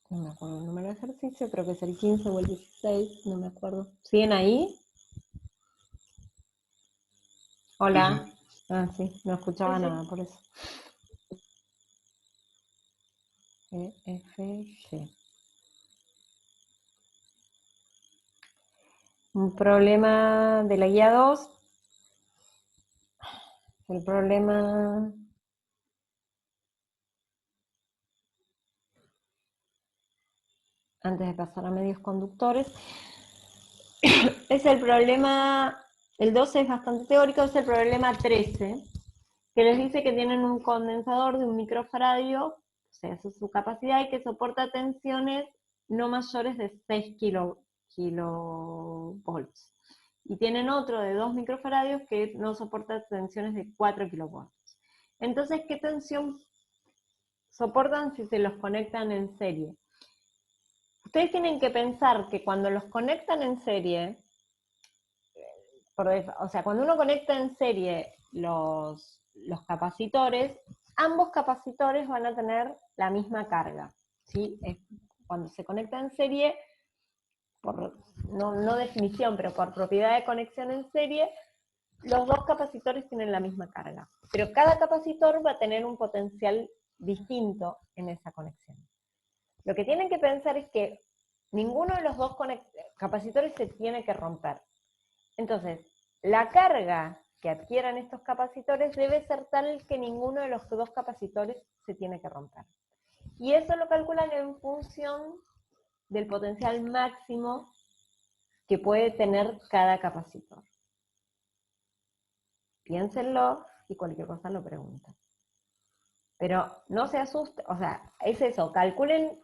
No me acuerdo el número de ejercicio, creo que es el 15 o el 16, no me acuerdo. ¿Siguen ahí? Hola. Ah, sí, no escuchaba Sí, sí. nada por eso. E, F, G. Un problema de la guía 2. El problema... Antes de pasar a medios conductores, es el problema, el 12 es bastante teórico, es el problema 13, que les dice que tienen un condensador de 1 microfaradio, o sea, esa es su capacidad, y que soporta tensiones no mayores de 6 kilovolts. Y tienen otro de 2 microfaradios que no soporta tensiones de 4 kilovolts. Entonces, ¿qué tensión soportan si se los conectan en serie? Ustedes tienen que pensar que cuando los conectan en serie, o sea, cuando uno conecta en serie los capacitores, ambos capacitores van a tener la misma carga, ¿sí? Cuando se conecta en serie, no definición, pero por propiedad de conexión en serie, los dos capacitores tienen la misma carga. Pero cada capacitor va a tener un potencial distinto en esa conexión. Lo que tienen que pensar es que ninguno de los dos capacitores se tiene que romper. Entonces, la carga que adquieran estos capacitores debe ser tal que ninguno de los dos capacitores se tiene que romper. Y eso lo calculan en función del potencial máximo que puede tener cada capacitor. Piénsenlo y cualquier cosa lo preguntan. Pero no se asusten, o sea, es eso, calculen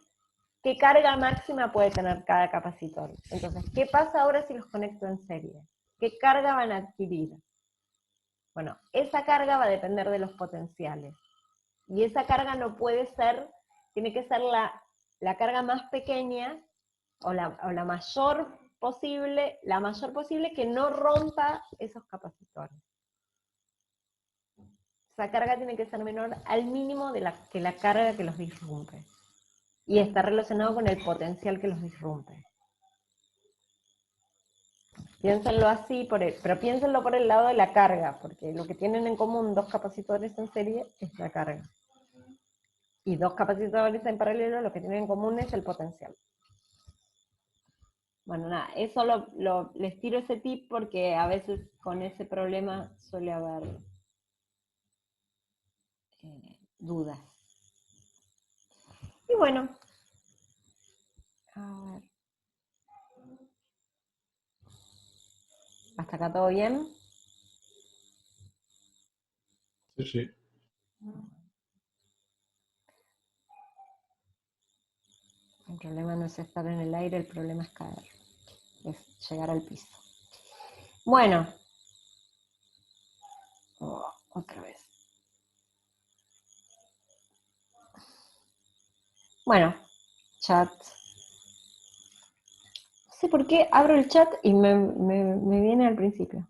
qué carga máxima puede tener cada capacitor. Entonces, ¿qué pasa ahora si los conecto en serie? ¿Qué carga van a adquirir? Bueno, esa carga va a depender de los potenciales. Y esa carga no puede ser, tiene que ser la carga más pequeña o la mayor posible que no rompa esos capacitores. Esa carga tiene que ser menor al mínimo que la carga que los disrumpe. Y está relacionado con el potencial que los disrumpe. Piénsenlo así, pero piénsenlo por el lado de la carga, porque lo que tienen en común dos capacitores en serie es la carga. Y dos capacitores en paralelo lo que tienen en común es el potencial. Bueno, nada, eso les tiro ese tip porque a veces con ese problema suele haber dudas. Y bueno, a ver. ¿Hasta acá todo bien? Sí, sí. El problema no es estar en el aire, el problema es caer, es llegar al piso. Bueno, otra vez. Bueno, chat. No sé por qué abro el chat y me viene al principio.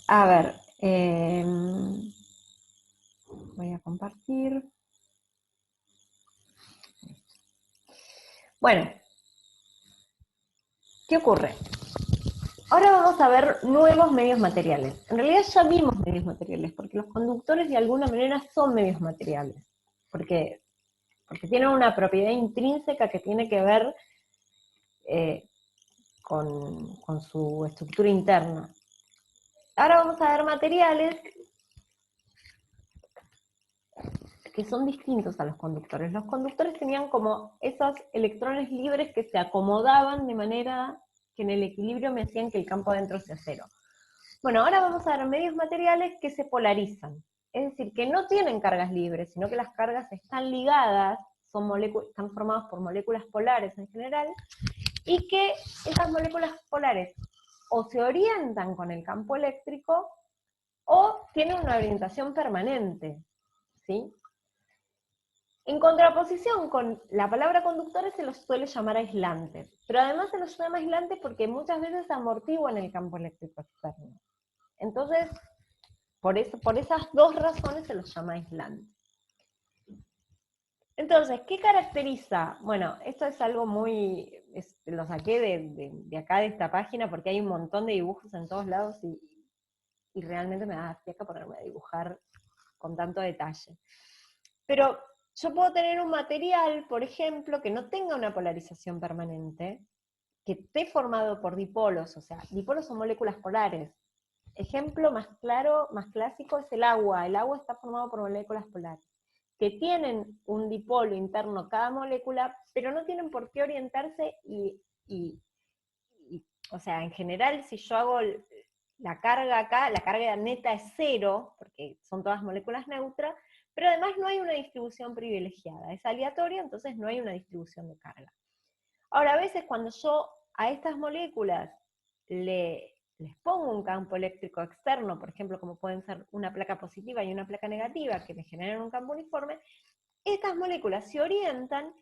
A ver, voy a compartir. Bueno, ¿qué ocurre? Ahora vamos a ver nuevos medios materiales. En realidad ya vimos medios materiales, porque los conductores de alguna manera son medios materiales, porque tienen una propiedad intrínseca que tiene que ver con su estructura interna. Ahora vamos a ver materiales que son distintos a los conductores. Los conductores tenían como esos electrones libres que se acomodaban de manera que en el equilibrio me hacían que el campo adentro sea cero. Bueno, ahora vamos a ver medios materiales que se polarizan. Es decir, que no tienen cargas libres, sino que las cargas están ligadas, están formadas por moléculas polares en general, y que esas moléculas polares o se orientan con el campo eléctrico o tienen una orientación permanente, ¿sí? En contraposición con la palabra conductores se los suele llamar aislantes, pero además se los llama aislantes porque muchas veces amortiguan el campo eléctrico externo. Entonces, por esas dos razones se los llama aislantes. Entonces, ¿qué caracteriza? Bueno, esto es algo muy, lo saqué de acá, de esta página, porque hay un montón de dibujos en todos lados y realmente me da fiaca ponerme a dibujar con tanto detalle. Pero yo puedo tener un material, por ejemplo, que no tenga una polarización permanente, que esté formado por dipolos, o sea, dipolos son moléculas polares. Ejemplo más claro, más clásico es el agua. El agua está formado por moléculas polares, que tienen un dipolo interno cada molécula, pero no tienen por qué orientarse o sea, en general, si yo hago la carga acá, la carga neta es 0, porque son todas moléculas neutras, pero además no hay una distribución privilegiada, es aleatorio, entonces no hay una distribución de carga. Ahora, a veces cuando yo a estas moléculas les pongo un campo eléctrico externo, por ejemplo, como pueden ser una placa positiva y una placa negativa, que me generan un campo uniforme, estas moléculas se orientan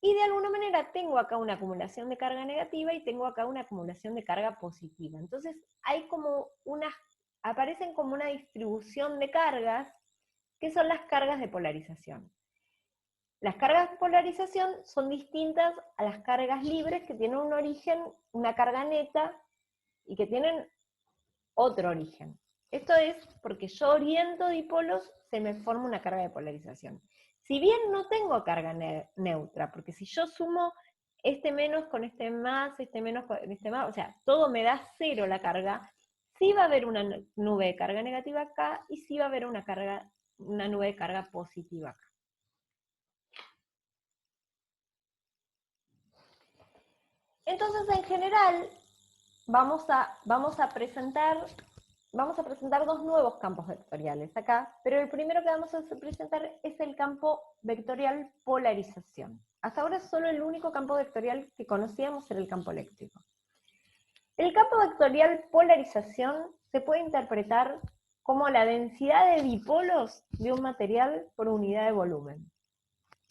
y de alguna manera tengo acá una acumulación de carga negativa y tengo acá una acumulación de carga positiva. Entonces hay como aparecen como una distribución de cargas, que son las cargas de polarización. Las cargas de polarización son distintas a las cargas libres, que tienen un origen, una carga neta, y que tienen otro origen. Esto es porque yo oriento dipolos, se me forma una carga de polarización. Si bien no tengo carga neutra, porque si yo sumo este menos con este más, este menos con este más, o sea, todo me da 0 la carga, sí va a haber una nube de carga negativa acá, y sí va a haber una nube de carga positiva acá. Entonces, en general, vamos a presentar dos nuevos campos vectoriales acá, pero el primero que vamos a presentar es el campo vectorial polarización. Hasta ahora solo el único campo vectorial que conocíamos era el campo eléctrico. El campo vectorial polarización se puede interpretar como la densidad de dipolos de un material por unidad de volumen.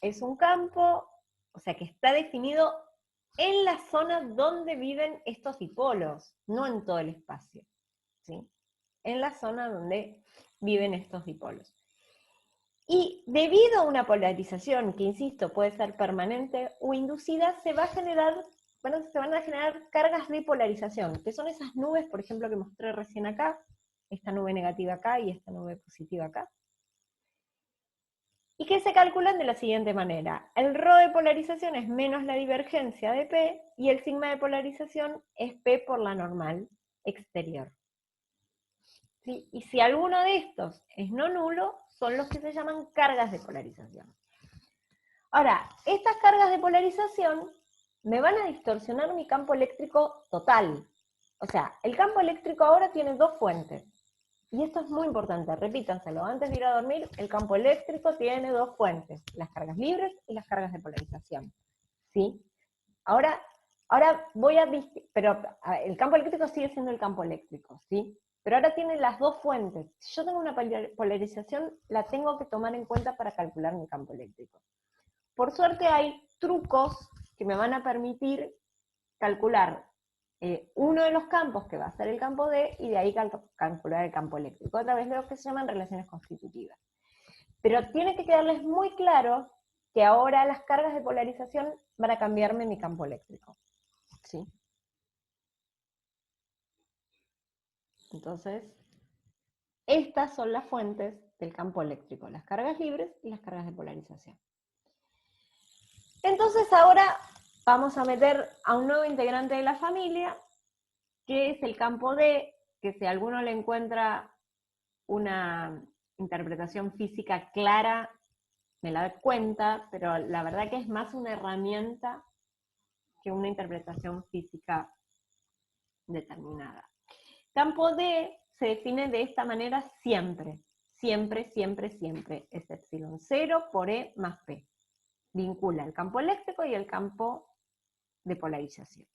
Es un campo, o sea, que está definido en la zona donde viven estos dipolos, no en todo el espacio, ¿sí? En la zona donde viven estos dipolos. Y debido a una polarización, que insisto, puede ser permanente o inducida, se van a generar cargas de polarización, que son esas nubes, por ejemplo, que mostré recién acá, esta nube negativa acá y esta nube positiva acá. Y que se calculan de la siguiente manera. El ρ de polarización es menos la divergencia de P, y el sigma de polarización es P por la normal exterior. ¿Sí? Y si alguno de estos es no nulo, son los que se llaman cargas de polarización. Ahora, estas cargas de polarización me van a distorsionar mi campo eléctrico total. O sea, el campo eléctrico ahora tiene dos fuentes. Y esto es muy importante, repítanselo. Antes de ir a dormir, el campo eléctrico tiene dos fuentes, las cargas libres y las cargas de polarización. ¿Sí? Ahora voy a... Pero el campo eléctrico sigue siendo el campo eléctrico, ¿sí? Pero ahora tiene las dos fuentes. Si yo tengo una polarización, la tengo que tomar en cuenta para calcular mi campo eléctrico. Por suerte hay trucos que me van a permitir calcular uno de los campos, que va a ser el campo D, y de ahí calcular el campo eléctrico, a través de lo que se llaman relaciones constitutivas. Pero tiene que quedarles muy claro que ahora las cargas de polarización van a cambiarme mi campo eléctrico. ¿Sí? Entonces, estas son las fuentes del campo eléctrico, las cargas libres y las cargas de polarización. Entonces ahora vamos a meter a un nuevo integrante de la familia, que es el campo D, que si alguno le encuentra una interpretación física clara, me la da cuenta, pero la verdad que es más una herramienta que una interpretación física determinada. Campo D se define de esta manera siempre, siempre, siempre, siempre. Es epsilon 0 por E más P. Vincula el campo eléctrico y el campo de polarización.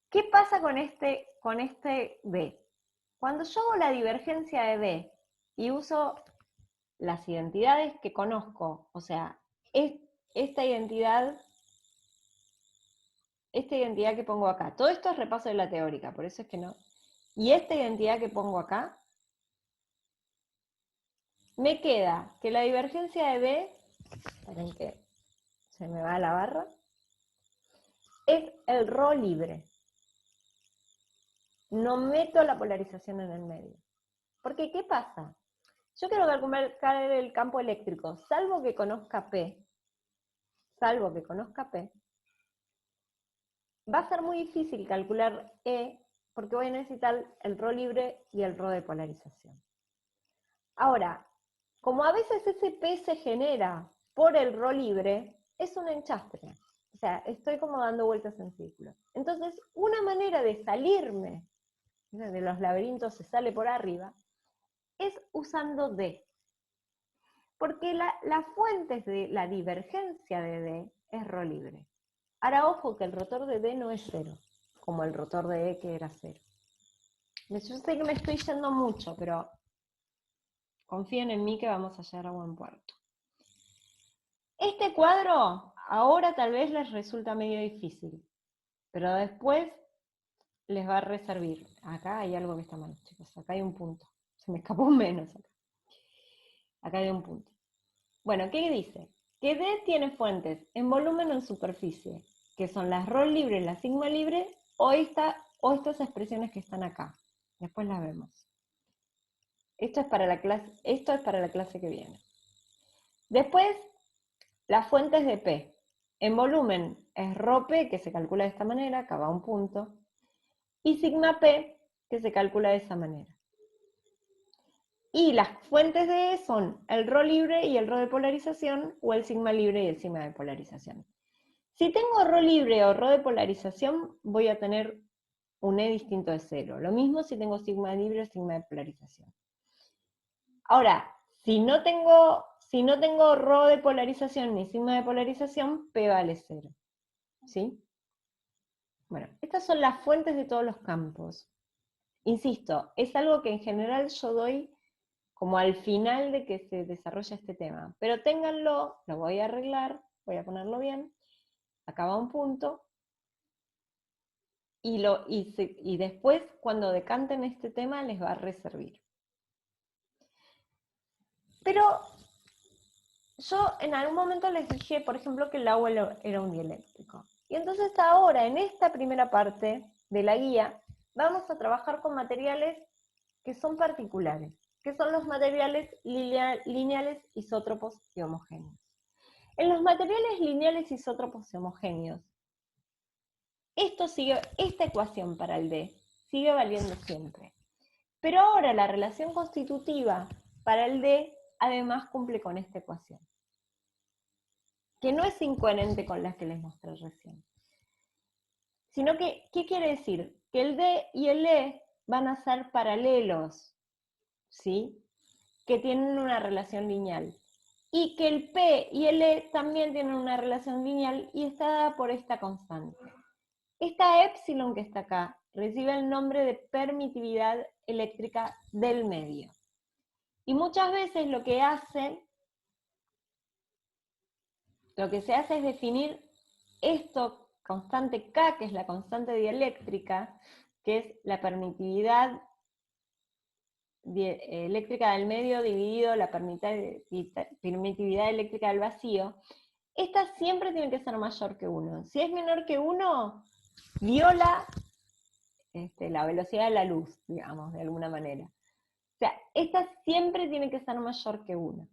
¿Qué pasa con este D? Cuando yo hago la divergencia de D y uso las identidades que conozco, o sea, esta identidad que pongo acá, todo esto es repaso de la teórica, por eso es que no, y esta identidad que pongo acá, me queda que la divergencia de D esperen que se me va la barra, es el Rho libre. No meto la polarización en el medio. Porque, ¿qué pasa? Yo quiero calcular el campo eléctrico, salvo que conozca P, va a ser muy difícil calcular E, porque voy a necesitar el Rho libre y el Rho de polarización. Ahora, como a veces ese P se genera por el Rho libre, es un enchastre. O sea, estoy como dando vueltas en círculo. Entonces, una manera de salirme de los laberintos, se sale por arriba, es usando D. Porque las fuentes de la divergencia de D es Rho libre. Ahora, ojo que el rotor de D no es 0, como el rotor de E que era 0. Yo sé que me estoy yendo mucho, pero confíen en mí que vamos a llegar a buen puerto. Este cuadro ahora tal vez les resulta medio difícil, pero después les va a reservir. Acá hay algo que está mal, chicos. Acá hay un punto. Se me escapó un menos acá. Acá hay un punto. Bueno, ¿qué dice? Que D tiene fuentes en volumen o en superficie, que son las Rho libre, la sigma libre, o estas expresiones que están acá. Después las vemos. Esto es para la clase que viene. Después, las fuentes de P. En volumen es Rho P, que se calcula de esta manera, acá va un punto, y sigma P, que se calcula de esa manera. Y las fuentes de E son el Rho libre y el Rho de polarización, o el sigma libre y el sigma de polarización. Si tengo Rho libre o Rho de polarización, voy a tener un E distinto de 0. Lo mismo si tengo sigma libre o sigma de polarización. Ahora, si no tengo Rho de polarización ni sigma de polarización, P vale 0. ¿Sí? Bueno, estas son las fuentes de todos los campos. Insisto, es algo que en general yo doy como al final de que se desarrolla este tema. Pero ténganlo, lo voy a arreglar, voy a ponerlo bien. Acá va un punto. Y después, cuando decanten este tema, les va a reservir. Pero yo en algún momento les dije, por ejemplo, que el agua era un dieléctrico. Y entonces ahora, en esta primera parte de la guía, vamos a trabajar con materiales que son particulares, que son los materiales lineales, isótropos y homogéneos. En los materiales lineales, isótropos y homogéneos, esta ecuación para el D sigue valiendo siempre. Pero ahora la relación constitutiva para el D además cumple con esta ecuación, que no es incoherente con las que les mostré recién. Sino que, ¿qué quiere decir? Que el D y el E van a ser paralelos, ¿sí? Que tienen una relación lineal. Y que el P y el E también tienen una relación lineal y está dada por esta constante. Esta épsilon que está acá recibe el nombre de permitividad eléctrica del medio. Y muchas veces lo que se hace es definir esto, constante K, que es la constante dieléctrica, que es la permitividad eléctrica del medio dividido la permitividad eléctrica del vacío. Esta siempre tiene que ser mayor que 1. Si es menor que 1, viola la velocidad de la luz, digamos, de alguna manera. O sea, esta siempre tiene que ser mayor que 1.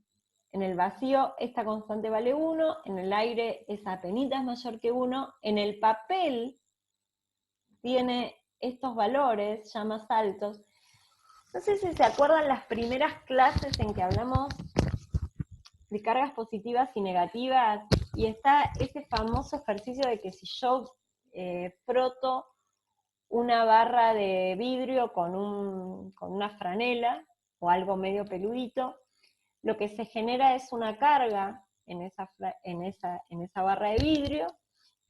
En el vacío esta constante vale 1, en el aire esa apenita es mayor que 1, en el papel tiene estos valores ya más altos. No sé si se acuerdan las primeras clases en que hablamos de cargas positivas y negativas, y está ese famoso ejercicio de que si yo froto una barra de vidrio con una franela o algo medio peludito, lo que se genera es una carga en esa barra de vidrio,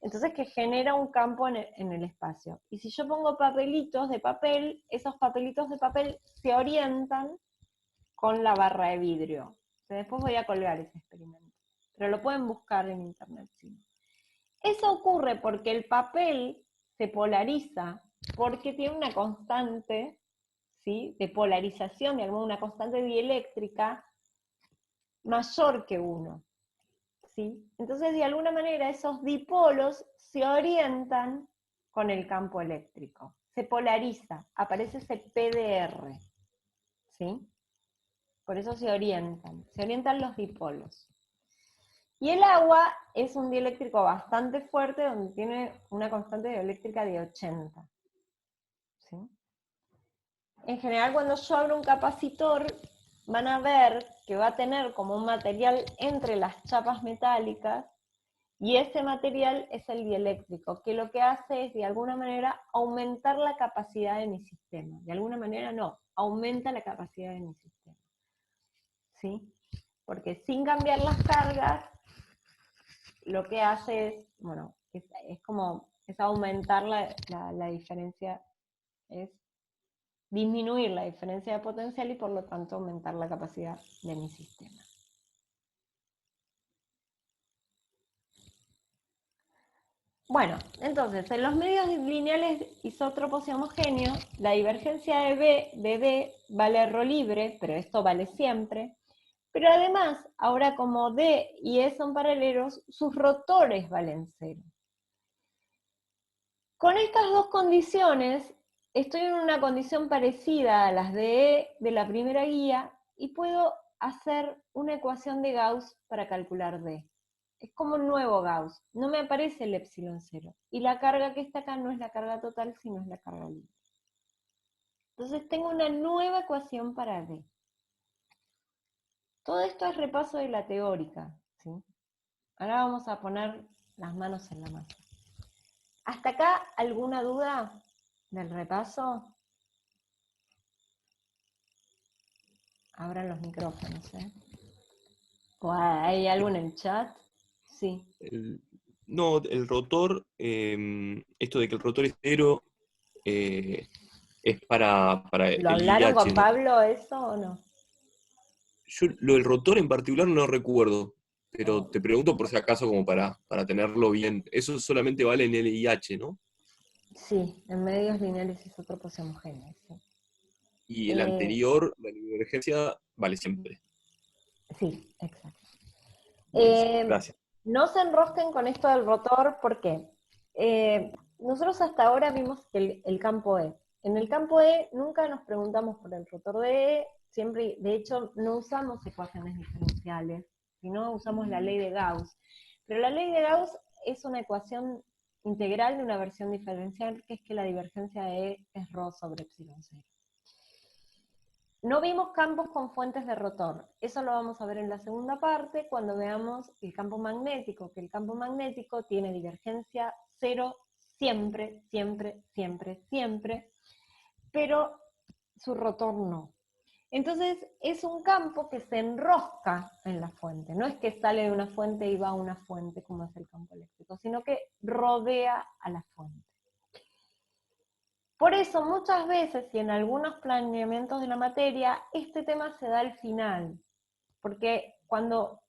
entonces que genera un campo en el espacio. Y si yo pongo papelitos de papel, esos papelitos de papel se orientan con la barra de vidrio. Después voy a colgar ese experimento, pero lo pueden buscar en internet. ¿Sí? Eso ocurre porque el papel se polariza, porque tiene una constante, ¿sí?, de polarización, una constante dieléctrica mayor que 1. ¿sí? Entonces, de alguna manera, esos dipolos se orientan con el campo eléctrico. Se polariza, aparece ese PDR, ¿sí? Por eso se orientan los dipolos. Y el agua es un dieléctrico bastante fuerte, donde tiene una constante dieléctrica de 80, ¿sí? En general, cuando yo abro un capacitor, van a ver que va a tener como un material entre las chapas metálicas, y ese material es el dieléctrico, que lo que hace es, de alguna manera, aumentar la capacidad de mi sistema. De alguna manera no, aumenta la capacidad de mi sistema, ¿sí? Porque sin cambiar las cargas, lo que hace es, bueno, es aumentar la diferencia, es disminuir la diferencia de potencial y por lo tanto aumentar la capacidad de mi sistema. Bueno, entonces, en los medios lineales isótropos y homogéneos, la divergencia de D vale rho libre, pero esto vale siempre. Pero además, ahora como D y E son paralelos, sus rotores valen 0. Con estas dos condiciones, estoy en una condición parecida a las de E de la primera guía y puedo hacer una ecuación de Gauss para calcular D. Es como un nuevo Gauss, no me aparece el epsilon 0. Y la carga que está acá no es la carga total, sino es la carga libre. Entonces tengo una nueva ecuación para D. Todo esto es repaso de la teórica, ¿sí? Ahora vamos a poner las manos en la masa. ¿Hasta acá alguna duda del repaso? Abran los micrófonos, ¿eh? ¿O hay algo en el chat? Sí. No, el rotor, esto de que el rotor es 0, es para ¿Lo el hablaron IH, con ¿no? Pablo eso o no? Yo lo del rotor en particular no recuerdo, pero te pregunto por si acaso como para tenerlo bien. Eso solamente vale en el IH, ¿no? Sí, en medios lineales isótropos y homogéneos, sí. Y el anterior, la divergencia, vale siempre. Sí, exacto. Gracias. No se enrosquen con esto del rotor, porque nosotros hasta ahora vimos que el campo E. En el campo E nunca nos preguntamos por el rotor de E, siempre, de hecho, no usamos ecuaciones diferenciales, sino usamos la ley de Gauss. Pero la ley de Gauss es una ecuación integral de una versión diferencial, que es que la divergencia de E es ρ sobre epsilon 0. No vimos campos con fuentes de rotor. Eso lo vamos a ver en la segunda parte, cuando veamos el campo magnético, que el campo magnético tiene divergencia 0 siempre, siempre, siempre, siempre, pero su rotor no. Entonces es un campo que se enrosca en la fuente. No es que sale de una fuente y va a una fuente, como es el campo eléctrico, sino que rodea a la fuente. Por eso muchas veces, y en algunos planeamientos de la materia, este tema se da al final, porque cuando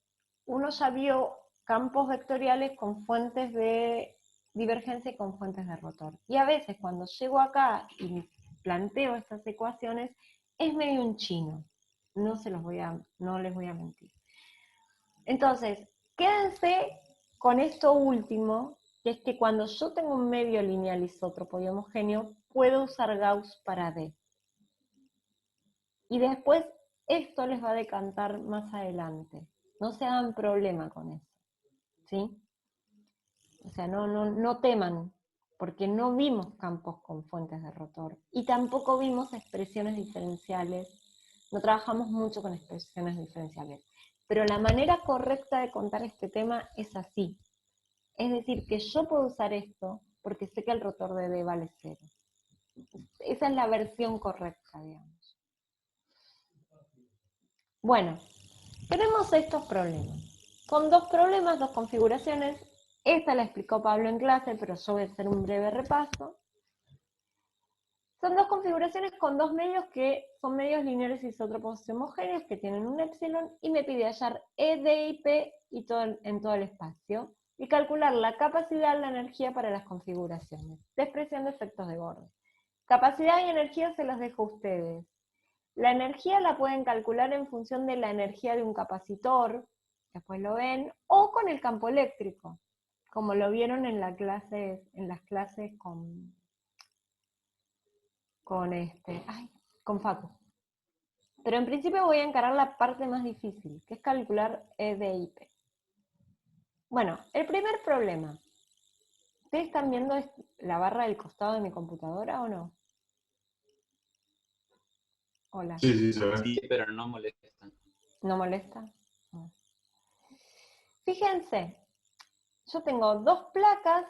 uno ya vio campos vectoriales con fuentes de divergencia y con fuentes de rotor. Y a veces cuando llego acá y planteo estas ecuaciones, es medio un chino, no les voy a mentir. Entonces, quédense con esto último, que es que cuando yo tengo un medio lineal isótropo y homogéneo, puedo usar Gauss para D. Y después esto les va a decantar más adelante. No se hagan problema con eso, ¿sí? O sea, no teman, porque no vimos campos con fuentes de rotor. Y tampoco vimos expresiones diferenciales. No trabajamos mucho con expresiones diferenciales. Pero la manera correcta de contar este tema es así. Es decir, que yo puedo usar esto porque sé que el rotor de D vale 0. Esa es la versión correcta, digamos. Bueno, tenemos estos problemas. Son dos problemas, dos configuraciones. Esta la explicó Pablo en clase, pero yo voy a hacer un breve repaso. Son dos configuraciones con dos medios que son medios lineales isótropos homogéneos que tienen un epsilon y me pide hallar E, D y P y en todo el espacio y calcular la capacidad, la energía para las configuraciones, despreciando efectos de borde. Capacidad y energía se las dejo a ustedes. La energía la pueden calcular en función de la energía de un capacitor, después lo ven, o con el campo eléctrico, como lo vieron en las clases con Facu. Pero en principio voy a encarar la parte más difícil, que es calcular E de IP. Bueno, el primer problema. ¿Ustedes están viendo la barra del costado de mi computadora o no? Hola. Sí, se ve. Sí, pero no molesta. ¿No molesta? No. Fíjense, yo tengo dos placas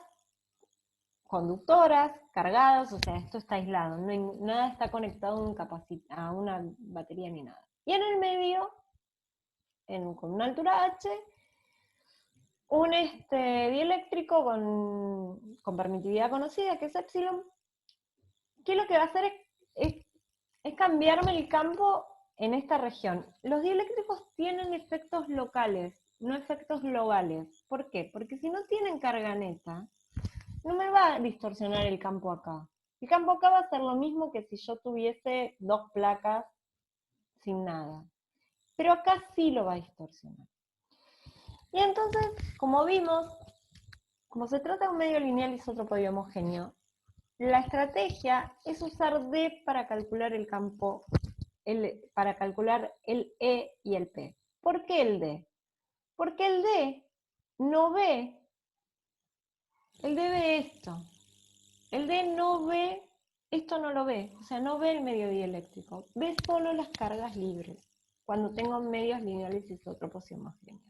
conductoras, cargadas, o sea, esto está aislado, nada está conectado a una batería ni nada. Y en el medio, con una altura H, un dieléctrico con permitividad conocida, que es epsilon, que lo que va a hacer es cambiarme el campo en esta región. Los dieléctricos tienen efectos locales, no efectos globales. ¿Por qué? Porque si no tienen carga neta, no me va a distorsionar el campo acá. El campo acá va a ser lo mismo que si yo tuviese dos placas sin nada. Pero acá sí lo va a distorsionar. Y entonces, como vimos, como se trata de un medio lineal isótropo y homogéneo, la estrategia es usar D para calcular el campo, para calcular el E y el P. ¿Por qué el D? Porque el D no ve, el D ve esto. El D no ve, esto no lo ve, o sea, no ve el medio dieléctrico, ve solo las cargas libres, cuando tengo medios lineales isótropos y homogéneos.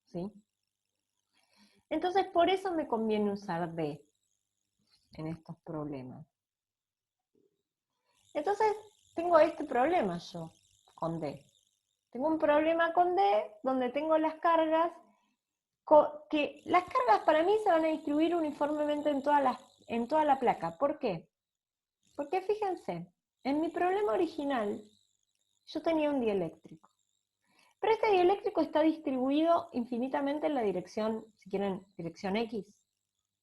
¿Sí? Entonces, por eso me conviene usar D en estos problemas. Entonces, tengo este problema yo con D. Tengo un problema con D donde tengo las cargas, que las cargas para mí se van a distribuir uniformemente en toda la placa. ¿Por qué? Porque fíjense, en mi problema original yo tenía un dieléctrico. Pero este dieléctrico está distribuido infinitamente en la dirección, si quieren, dirección X.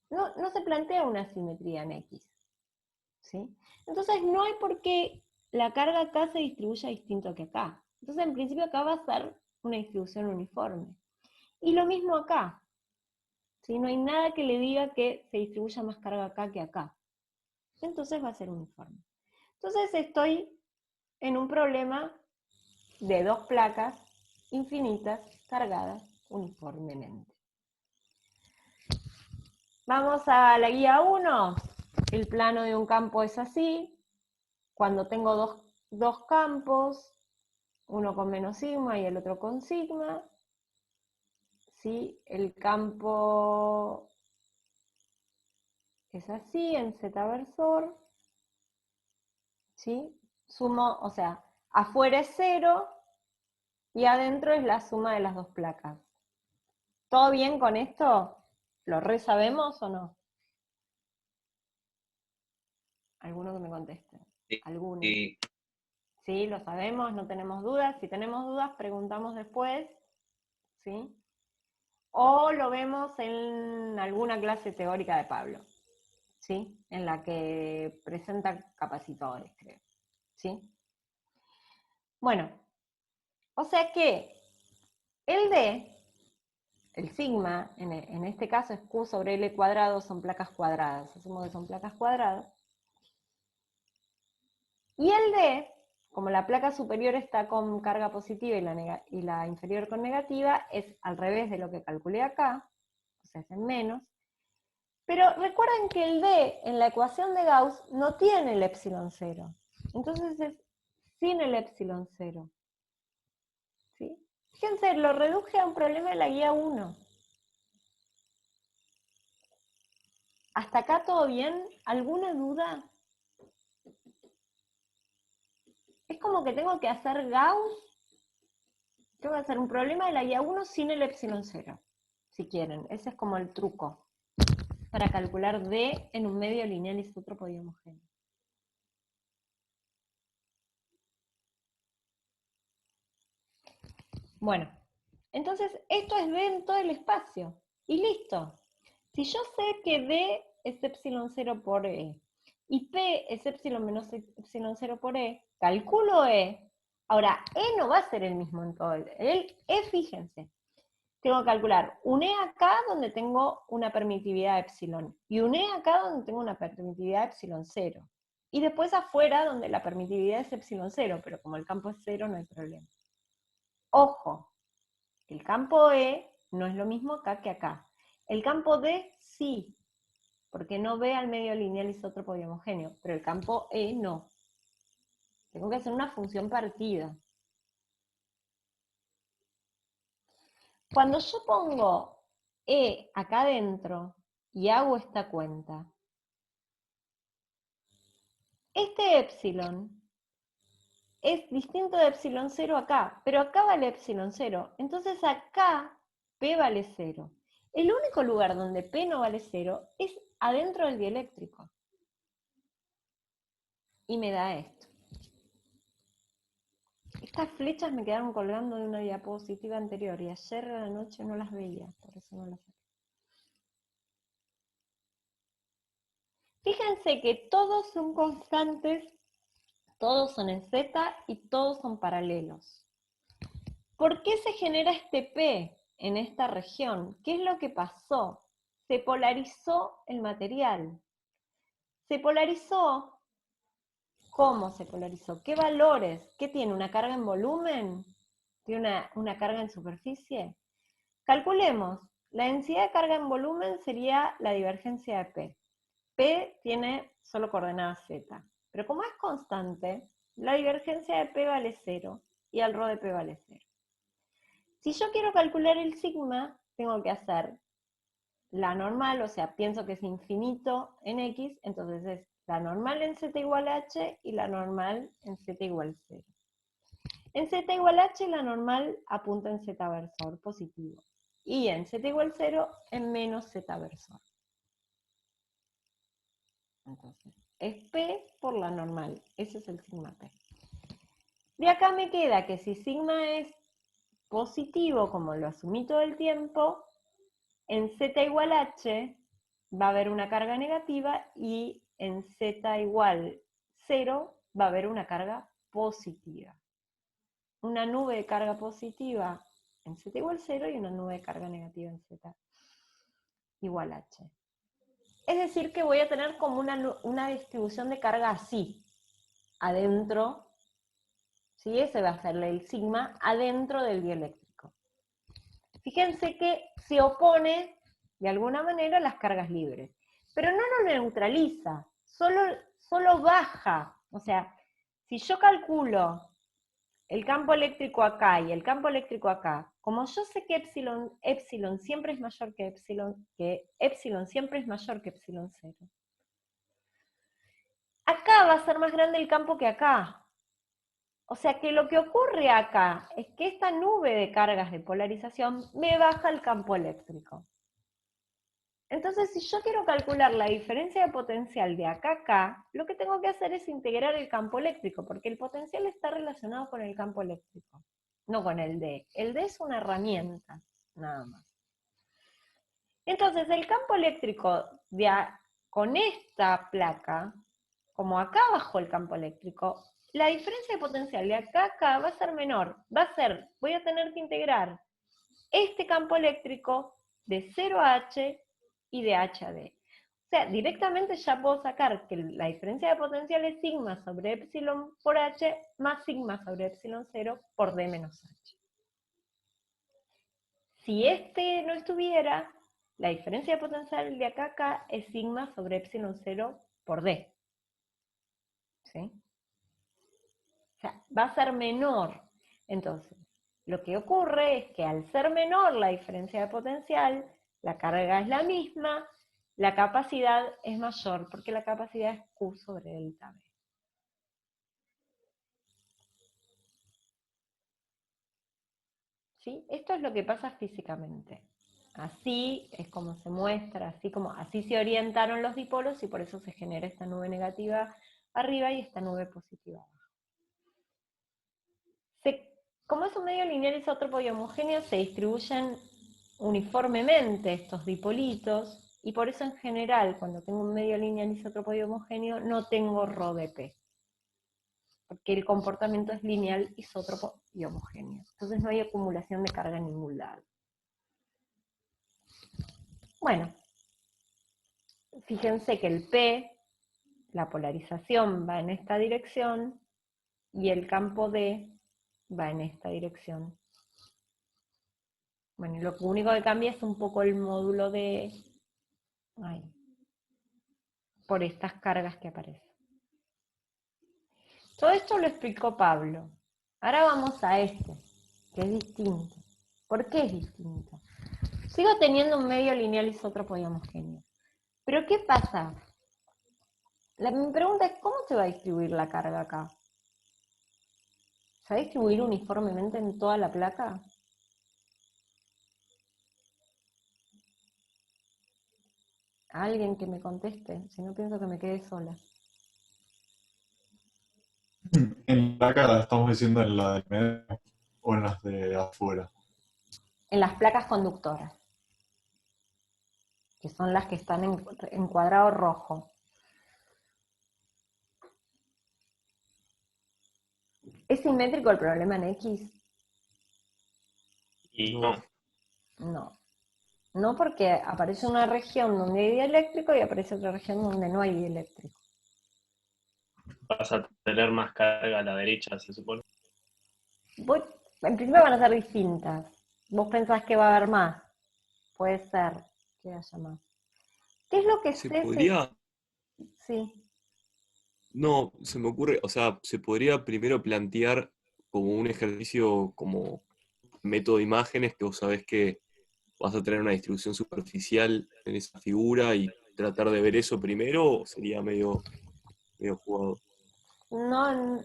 No se plantea una simetría en X. ¿Sí? Entonces no hay por qué la carga acá se distribuya distinto que acá. Entonces en principio acá va a ser una distribución uniforme. Y lo mismo acá. ¿Sí? No hay nada que le diga que se distribuya más carga acá que acá. Entonces va a ser uniforme. Entonces estoy en un problema de dos placas infinitas cargadas uniformemente. Vamos a la guía 1. El plano de un campo es así. Cuando tengo dos campos, uno con menos sigma y el otro con sigma, ¿sí? El campo es así en Z-versor, ¿sí? Sumo, o sea, afuera es 0 y adentro es la suma de las dos placas. ¿Todo bien con esto? ¿Lo re sabemos o no? ¿Alguno que me conteste? ¿Alguno? Sí. Sí, lo sabemos, no tenemos dudas. Si tenemos dudas, preguntamos después, ¿sí? O lo vemos en alguna clase teórica de Pablo, ¿sí? En la que presenta capacitores, creo, ¿sí? Bueno, o sea que el D, el sigma, en este caso es Q sobre L cuadrado, son placas cuadradas, asumo que son placas cuadradas. Y el D, como la placa superior está con carga positiva y la inferior con negativa, es al revés de lo que calculé acá, o sea, es en menos. Pero recuerden que el D en la ecuación de Gauss no tiene el epsilon 0. Entonces es sin el epsilon 0. ¿Sí? Fíjense, lo reduje a un problema de la guía 1. ¿Hasta acá todo bien? ¿Alguna duda? Es como que tengo que hacer Gauss, tengo que hacer un problema de la guía 1 sin el epsilon 0, si quieren. Ese es como el truco para calcular D en un medio lineal isótropo y homogéneo. Bueno, entonces esto es D en todo el espacio. Y listo. Si yo sé que D es epsilon 0 por E, y P es epsilon menos epsilon 0 por E, calculo E. Ahora, E no va a ser el mismo en todo el E, fíjense. tengo que calcular un E acá donde tengo una permitividad epsilon, y un E acá donde tengo una permitividad epsilon 0. Y después afuera donde la permitividad es epsilon 0, pero como el campo es 0 no hay problema. Ojo, el campo E no es lo mismo acá que acá. El campo D sí, porque no ve al medio lineal isótropo y homogéneo, pero el campo E no. Tengo que hacer una función partida. Cuando yo pongo E acá adentro y hago esta cuenta, este epsilon es distinto de epsilon 0 acá, pero acá vale epsilon 0. Entonces acá P vale 0. El único lugar donde P no vale 0 es adentro del dieléctrico. Y me da esto. Estas flechas me quedaron colgando de una diapositiva anterior y ayer a la noche no las veía, por eso no las saqué. Fíjense que todos son constantes, todos son en Z y todos son paralelos. ¿Por qué se genera este P en esta región? ¿Qué es lo que pasó? Se polarizó el material. Se polarizó. ¿Cómo se polarizó? ¿Qué valores? ¿Qué tiene? ¿Una carga en volumen? ¿Tiene una carga en superficie? Calculemos. La densidad de carga en volumen sería la divergencia de P. P tiene solo coordenadas Z. Pero como es constante, la divergencia de P vale 0 y el ρ de P vale 0. Si yo quiero calcular el sigma, tengo que hacer la normal, o sea, pienso que es infinito en X, entonces es la normal en Z igual a H y la normal en Z igual a 0. En Z igual a H la normal apunta en Z versor positivo. Y en Z igual a 0 en menos Z versor. Entonces, es P por la normal. Ese es el sigma P. De acá me queda que si sigma es positivo, como lo asumí todo el tiempo, en Z igual a H va a haber una carga negativa y en Z igual 0 va a haber una carga positiva. Una nube de carga positiva en Z igual 0 y una nube de carga negativa en Z igual H. Es decir, que voy a tener como una distribución de carga así, adentro, ¿sí? Ese va a ser el sigma adentro del dieléctrico. Fíjense que se opone de alguna manera a las cargas libres, pero no lo neutraliza, solo baja. O sea, si yo calculo el campo eléctrico acá y el campo eléctrico acá, como yo sé que epsilon siempre es mayor que epsilon siempre es mayor que epsilon 0, acá va a ser más grande el campo que acá. O sea que lo que ocurre acá es que esta nube de cargas de polarización me baja el campo eléctrico. Entonces, si yo quiero calcular la diferencia de potencial de acá a acá, lo que tengo que hacer es integrar el campo eléctrico, porque el potencial está relacionado con el campo eléctrico, no con el D. El D es una herramienta, nada más. Entonces, el campo eléctrico con esta placa, como acá bajó el campo eléctrico, la diferencia de potencial de acá a acá va a ser menor. Voy a tener que integrar este campo eléctrico de 0 a H y de H a D. O sea, directamente ya puedo sacar que la diferencia de potencial es sigma sobre epsilon por H más sigma sobre epsilon 0 por D menos H. Si este no estuviera, la diferencia de potencial de acá a acá es sigma sobre epsilon 0 por D. ¿Sí? O sea, va a ser menor. Entonces, lo que ocurre es que al ser menor la diferencia de potencial, la carga es la misma, la capacidad es mayor, porque la capacidad es Q sobre delta B. ¿Sí? Esto es lo que pasa físicamente. Así es como se muestra, así se orientaron los dipolos y por eso se genera esta nube negativa arriba y esta nube positiva abajo. Como es un medio lineal isótropo y homogéneo, se distribuyen uniformemente estos dipolitos, y por eso en general, cuando tengo un medio lineal isótropo y homogéneo, no tengo ρ de P. Porque el comportamiento es lineal, isótropo y homogéneo. Entonces no hay acumulación de carga en ningún lado. Bueno, fíjense que el P, la polarización va en esta dirección y el campo D va en esta dirección. Bueno, y lo único que cambia es un poco el módulo de... Ay, por estas cargas que aparecen. Todo esto lo explicó Pablo. Ahora vamos a este, que es distinto. ¿Por qué es distinto? Sigo teniendo un medio lineal isótropo y homogéneo. Pero ¿qué pasa? Mi pregunta es, ¿cómo se va a distribuir la carga acá? ¿Se va a distribuir uniformemente en toda la placa? Alguien que me conteste, si no pienso que me quede sola. En la cara, estamos diciendo en la del medio o en las de afuera. En las placas conductoras, que son las que están en cuadrado rojo. ¿Es simétrico el problema en X? Y no. No. No, porque aparece una región donde hay dieléctrico y aparece otra región donde no hay dieléctrico. Vas a tener más carga a la derecha, se supone. En principio van a ser distintas. Vos pensás que va a haber más. Puede ser que haya más. ¿Qué es lo que ¿Se sé? podría? Sí. No, se me ocurre, o sea, se podría primero plantear como un ejercicio, como método de imágenes, que vos sabés que vas a tener una distribución superficial en esa figura y tratar de ver eso primero, o sería medio jugado. No,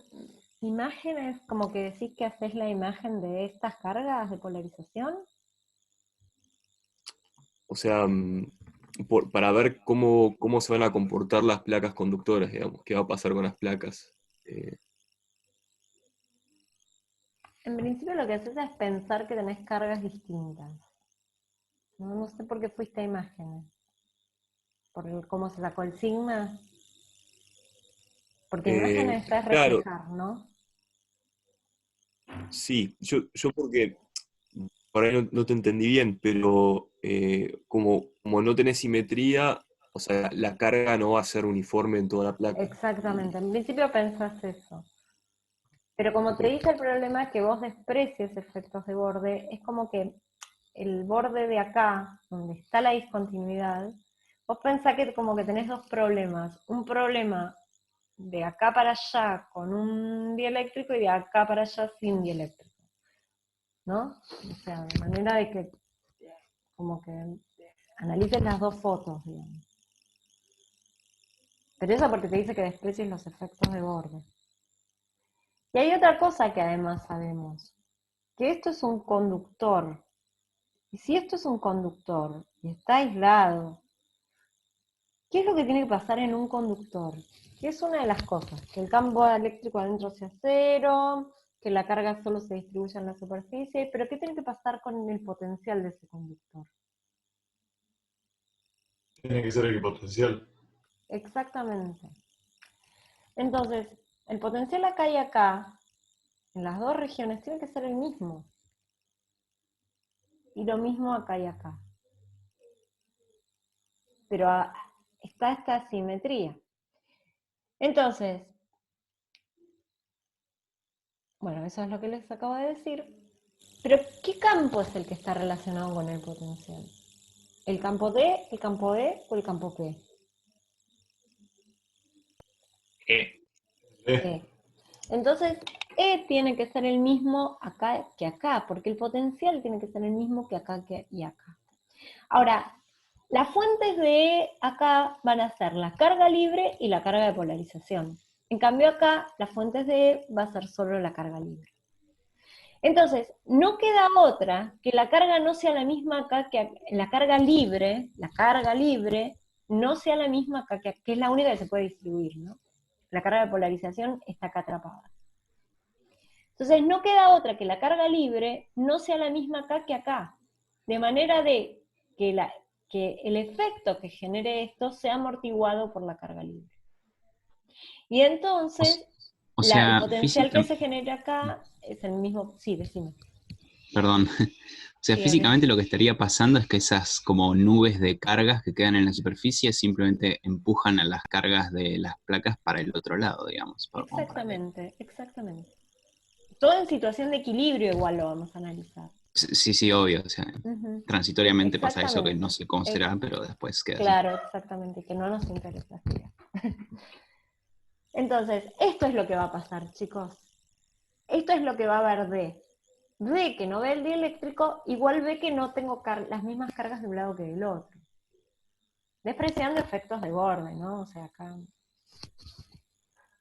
imágenes, como que decís que haces la imagen de estas cargas de polarización. O sea, para ver cómo se van a comportar las placas conductoras, digamos, qué va a pasar con las placas. En principio lo que haces es pensar que tenés cargas distintas. No sé por qué fuiste a imágenes. ¿Por cómo se sacó el sigma? Porque imágenes está es Claro, reflejar, ¿no? sí, yo porque por ahí no te entendí bien, pero como no tenés simetría, o sea, la carga no va a ser uniforme en toda la placa. Exactamente, en principio pensás eso. Pero como Ok. te dije, el problema es que vos desprecias efectos de borde. Es como que el borde de acá, donde está la discontinuidad, vos pensás que como que tenés dos problemas. Un problema de acá para allá con un dieléctrico y de acá para allá sin dieléctrico. ¿No? O sea, de manera de que como que analices las dos fotos, digamos. Pero eso porque te dice que desprecies los efectos de borde. Y hay otra cosa que además sabemos, que esto es un conductor. Y si esto es un conductor y está aislado, ¿qué es lo que tiene que pasar en un conductor? Que es una de las cosas, que el campo eléctrico adentro sea cero, que la carga solo se distribuya en la superficie, pero ¿qué tiene que pasar con el potencial de ese conductor? Tiene que ser equipotencial. Exactamente. Entonces, el potencial acá y acá, en las dos regiones, tiene que ser el mismo. Y lo mismo acá y acá. Pero está esta asimetría. Entonces, bueno, eso es lo que les acabo de decir. Pero, ¿qué campo es el que está relacionado con el potencial? ¿El campo D, el campo E o el campo P? E. Entonces, E tiene que ser el mismo acá que acá, porque el potencial tiene que ser el mismo que acá y acá. Ahora, las fuentes de E acá van a ser la carga libre y la carga de polarización. En cambio acá, las fuentes de E va a ser solo la carga libre. Entonces, no queda otra que la carga no sea la misma acá que la carga libre no sea la misma acá que es la única que se puede distribuir, ¿no? La carga de polarización está acá atrapada. Entonces, no queda otra que la carga libre no sea la misma acá que acá. De manera de que el efecto que genere esto sea amortiguado por la carga libre. Y entonces, O sea, el potencial que se genera acá es el mismo. Sí, decime. Perdón. O sea, Sí, físicamente lo que estaría pasando es que esas como nubes de cargas que quedan en la superficie simplemente empujan a las cargas de las placas para el otro lado, digamos. Como para que... exactamente, exactamente. Todo en situación de equilibrio igual lo vamos a analizar. Sí, sí, obvio. O sea, Ujú. transitoriamente pasa eso que no Exactamente. sé cómo será, pero después queda así. Claro, exactamente, que no nos interesa. Entonces, esto es lo que va a pasar, chicos. Esto es lo que va a ver D. D, que no ve el dieléctrico, igual ve que no tengo las mismas cargas de un lado que del otro. Despreciando efectos de borde, ¿no? O sea, acá...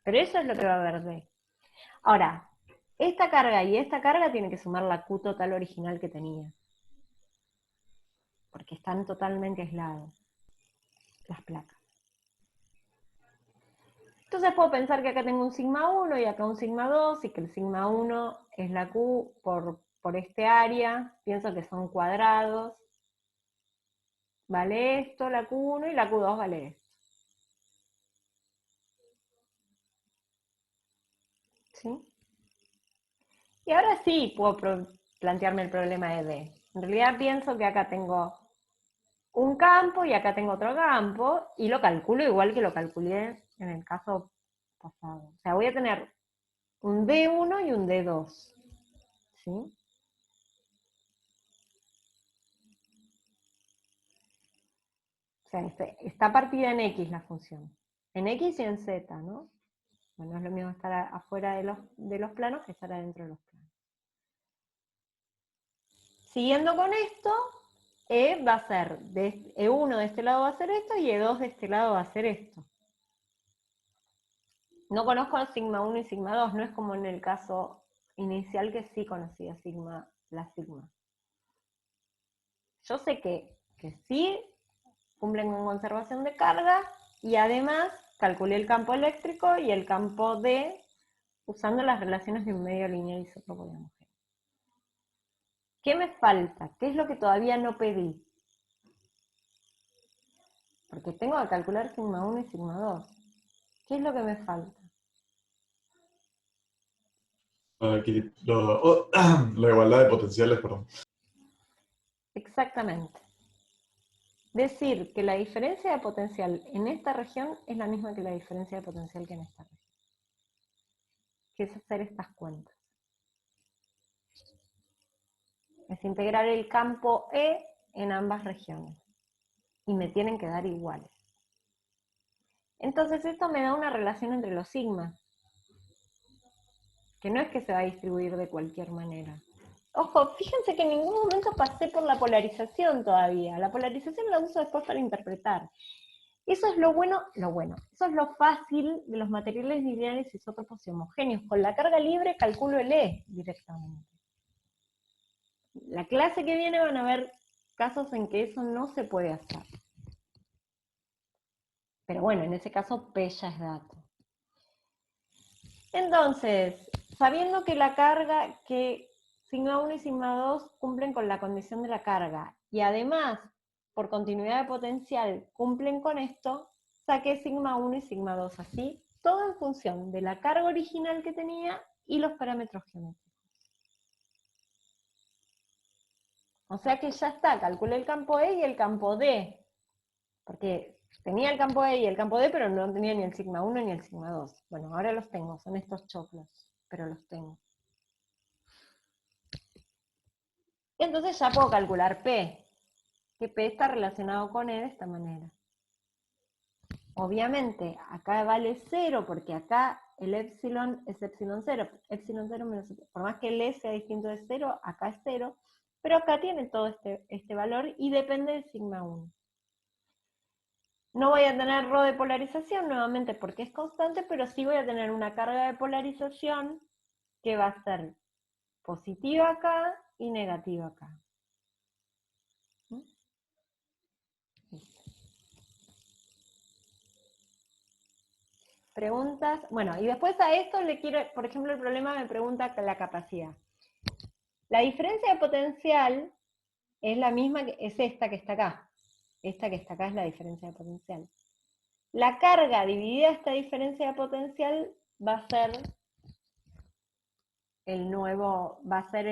Pero eso es lo que va a ver D. Ahora, esta carga y esta carga tienen que sumar la Q total original que tenía. Porque están totalmente aislados las placas. Entonces puedo pensar que acá tengo un sigma 1 y acá un sigma 2, y que el sigma 1 es la Q por este área. Pienso que son cuadrados. Vale esto, la Q1, y la Q2 vale esto. ¿Sí? Y ahora sí puedo plantearme el problema de D. En realidad pienso que acá tengo un campo y acá tengo otro campo, y lo calculo igual que lo calculé en el caso pasado. O sea, voy a tener un D1 y un D2. ¿Sí? O sea, está partida en X la función. En X y en Z, ¿no? Bueno, es lo mismo estar afuera de los planos que estar adentro de los planos. Siguiendo con esto, E va a ser, E1 de este lado va a ser esto, y E2 de este lado va a ser esto. No conozco a sigma 1 y sigma 2, no es como en el caso inicial que sí conocía la sigma. Yo sé que sí cumplen con conservación de carga, y además calculé el campo eléctrico y el campo D usando las relaciones de un medio lineal isótropo de homogéneo. ¿Qué me falta? ¿Qué es lo que todavía no pedí? Porque tengo que calcular sigma 1 y sigma 2. ¿Qué es lo que me falta? La igualdad de potenciales, perdón. Exactamente. Decir que la diferencia de potencial en esta región es la misma que la diferencia de potencial que en esta región. Que es hacer estas cuentas. Es integrar el campo E en ambas regiones. Y me tienen que dar iguales. Entonces esto me da una relación entre los sigmas. Que no es que se va a distribuir de cualquier manera. Ojo, fíjense que en ningún momento pasé por la polarización todavía. La polarización la uso después para interpretar. Eso es lo bueno, eso es lo fácil de los materiales lineales isótopos y homogéneos. Con la carga libre calculo el E directamente. La clase que viene van a ver casos en que eso no se puede hacer. Pero bueno, en ese caso P ya es dato. Entonces, sabiendo que la carga, que sigma 1 y sigma 2 cumplen con la condición de la carga, y además, por continuidad de potencial, cumplen con esto, saqué sigma 1 y sigma 2 así, todo en función de la carga original que tenía y los parámetros geométricos. O sea que ya está, calculé el campo E y el campo D, porque tenía el campo E y el campo D, pero no tenía ni el sigma 1 ni el sigma 2. Bueno, ahora los tengo, son estos choclos, pero los tengo. Entonces ya puedo calcular P, que P está relacionado con E de esta manera. Obviamente, acá vale 0, porque acá el epsilon es epsilon 0. Epsilon 0 menos, por más que el E sea distinto de 0, acá es 0, pero acá tiene todo este valor y depende del sigma 1. No voy a tener ρ de polarización nuevamente porque es constante, pero sí voy a tener una carga de polarización que va a ser positiva acá y negativa acá. Preguntas, bueno, y después a esto le quiero, por ejemplo, el problema me pregunta la capacidad. La diferencia de potencial es la misma, es esta que está acá. Esta que está acá es la diferencia de potencial. La carga dividida esta diferencia de potencial va a ser el nuevo, va a ser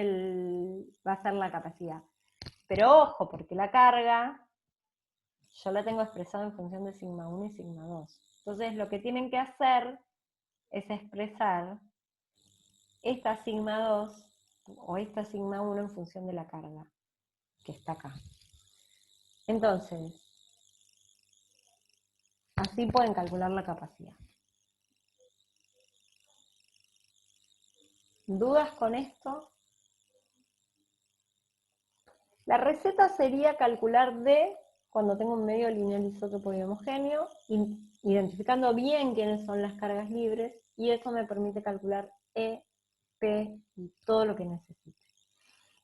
la capacidad. Pero ojo, porque la carga yo la tengo expresada en función de sigma 1 y sigma 2. Entonces lo que tienen que hacer es expresar esta sigma 2 o esta sigma 1 en función de la carga que está acá. Entonces, así pueden calcular la capacidad. ¿Dudas con esto? La receta sería calcular D cuando tengo un medio lineal isótropo y homogéneo, identificando bien quiénes son las cargas libres, y eso me permite calcular E, P y todo lo que necesite.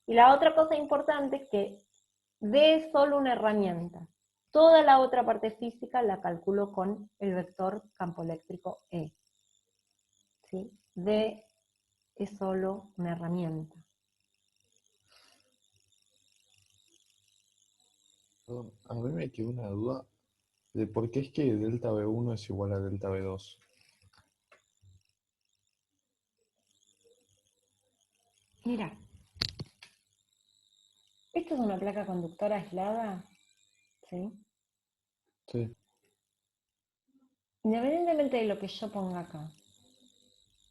Y la otra cosa importante es que D es solo una herramienta. Toda la otra parte física la calculo con el vector campo eléctrico E. ¿Sí? D es solo una herramienta. Perdón, a mí me quedó una duda de por qué es que delta V1 es igual a delta V2. Mira, esto es una placa conductora aislada, ¿sí? Sí. Independientemente de lo que yo ponga acá,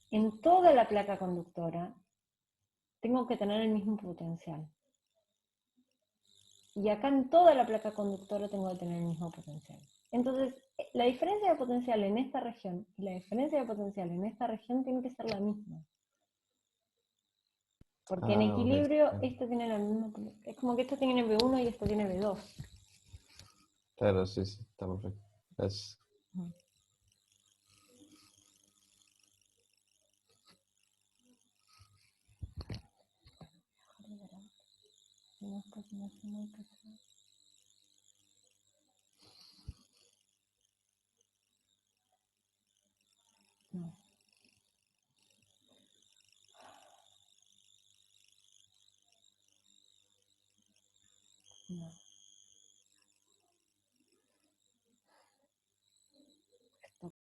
en toda la placa conductora tengo que tener el mismo potencial. Y acá en toda la placa conductora tengo que tener el mismo potencial. Entonces, la diferencia de potencial en esta región y la diferencia de potencial en esta región tiene que ser la misma. Porque en Ok. equilibrio, esto tiene la misma... Es como que esto tiene V1 y esto tiene V2. Claro, sí, sí, está perfecto. Gracias. No. No.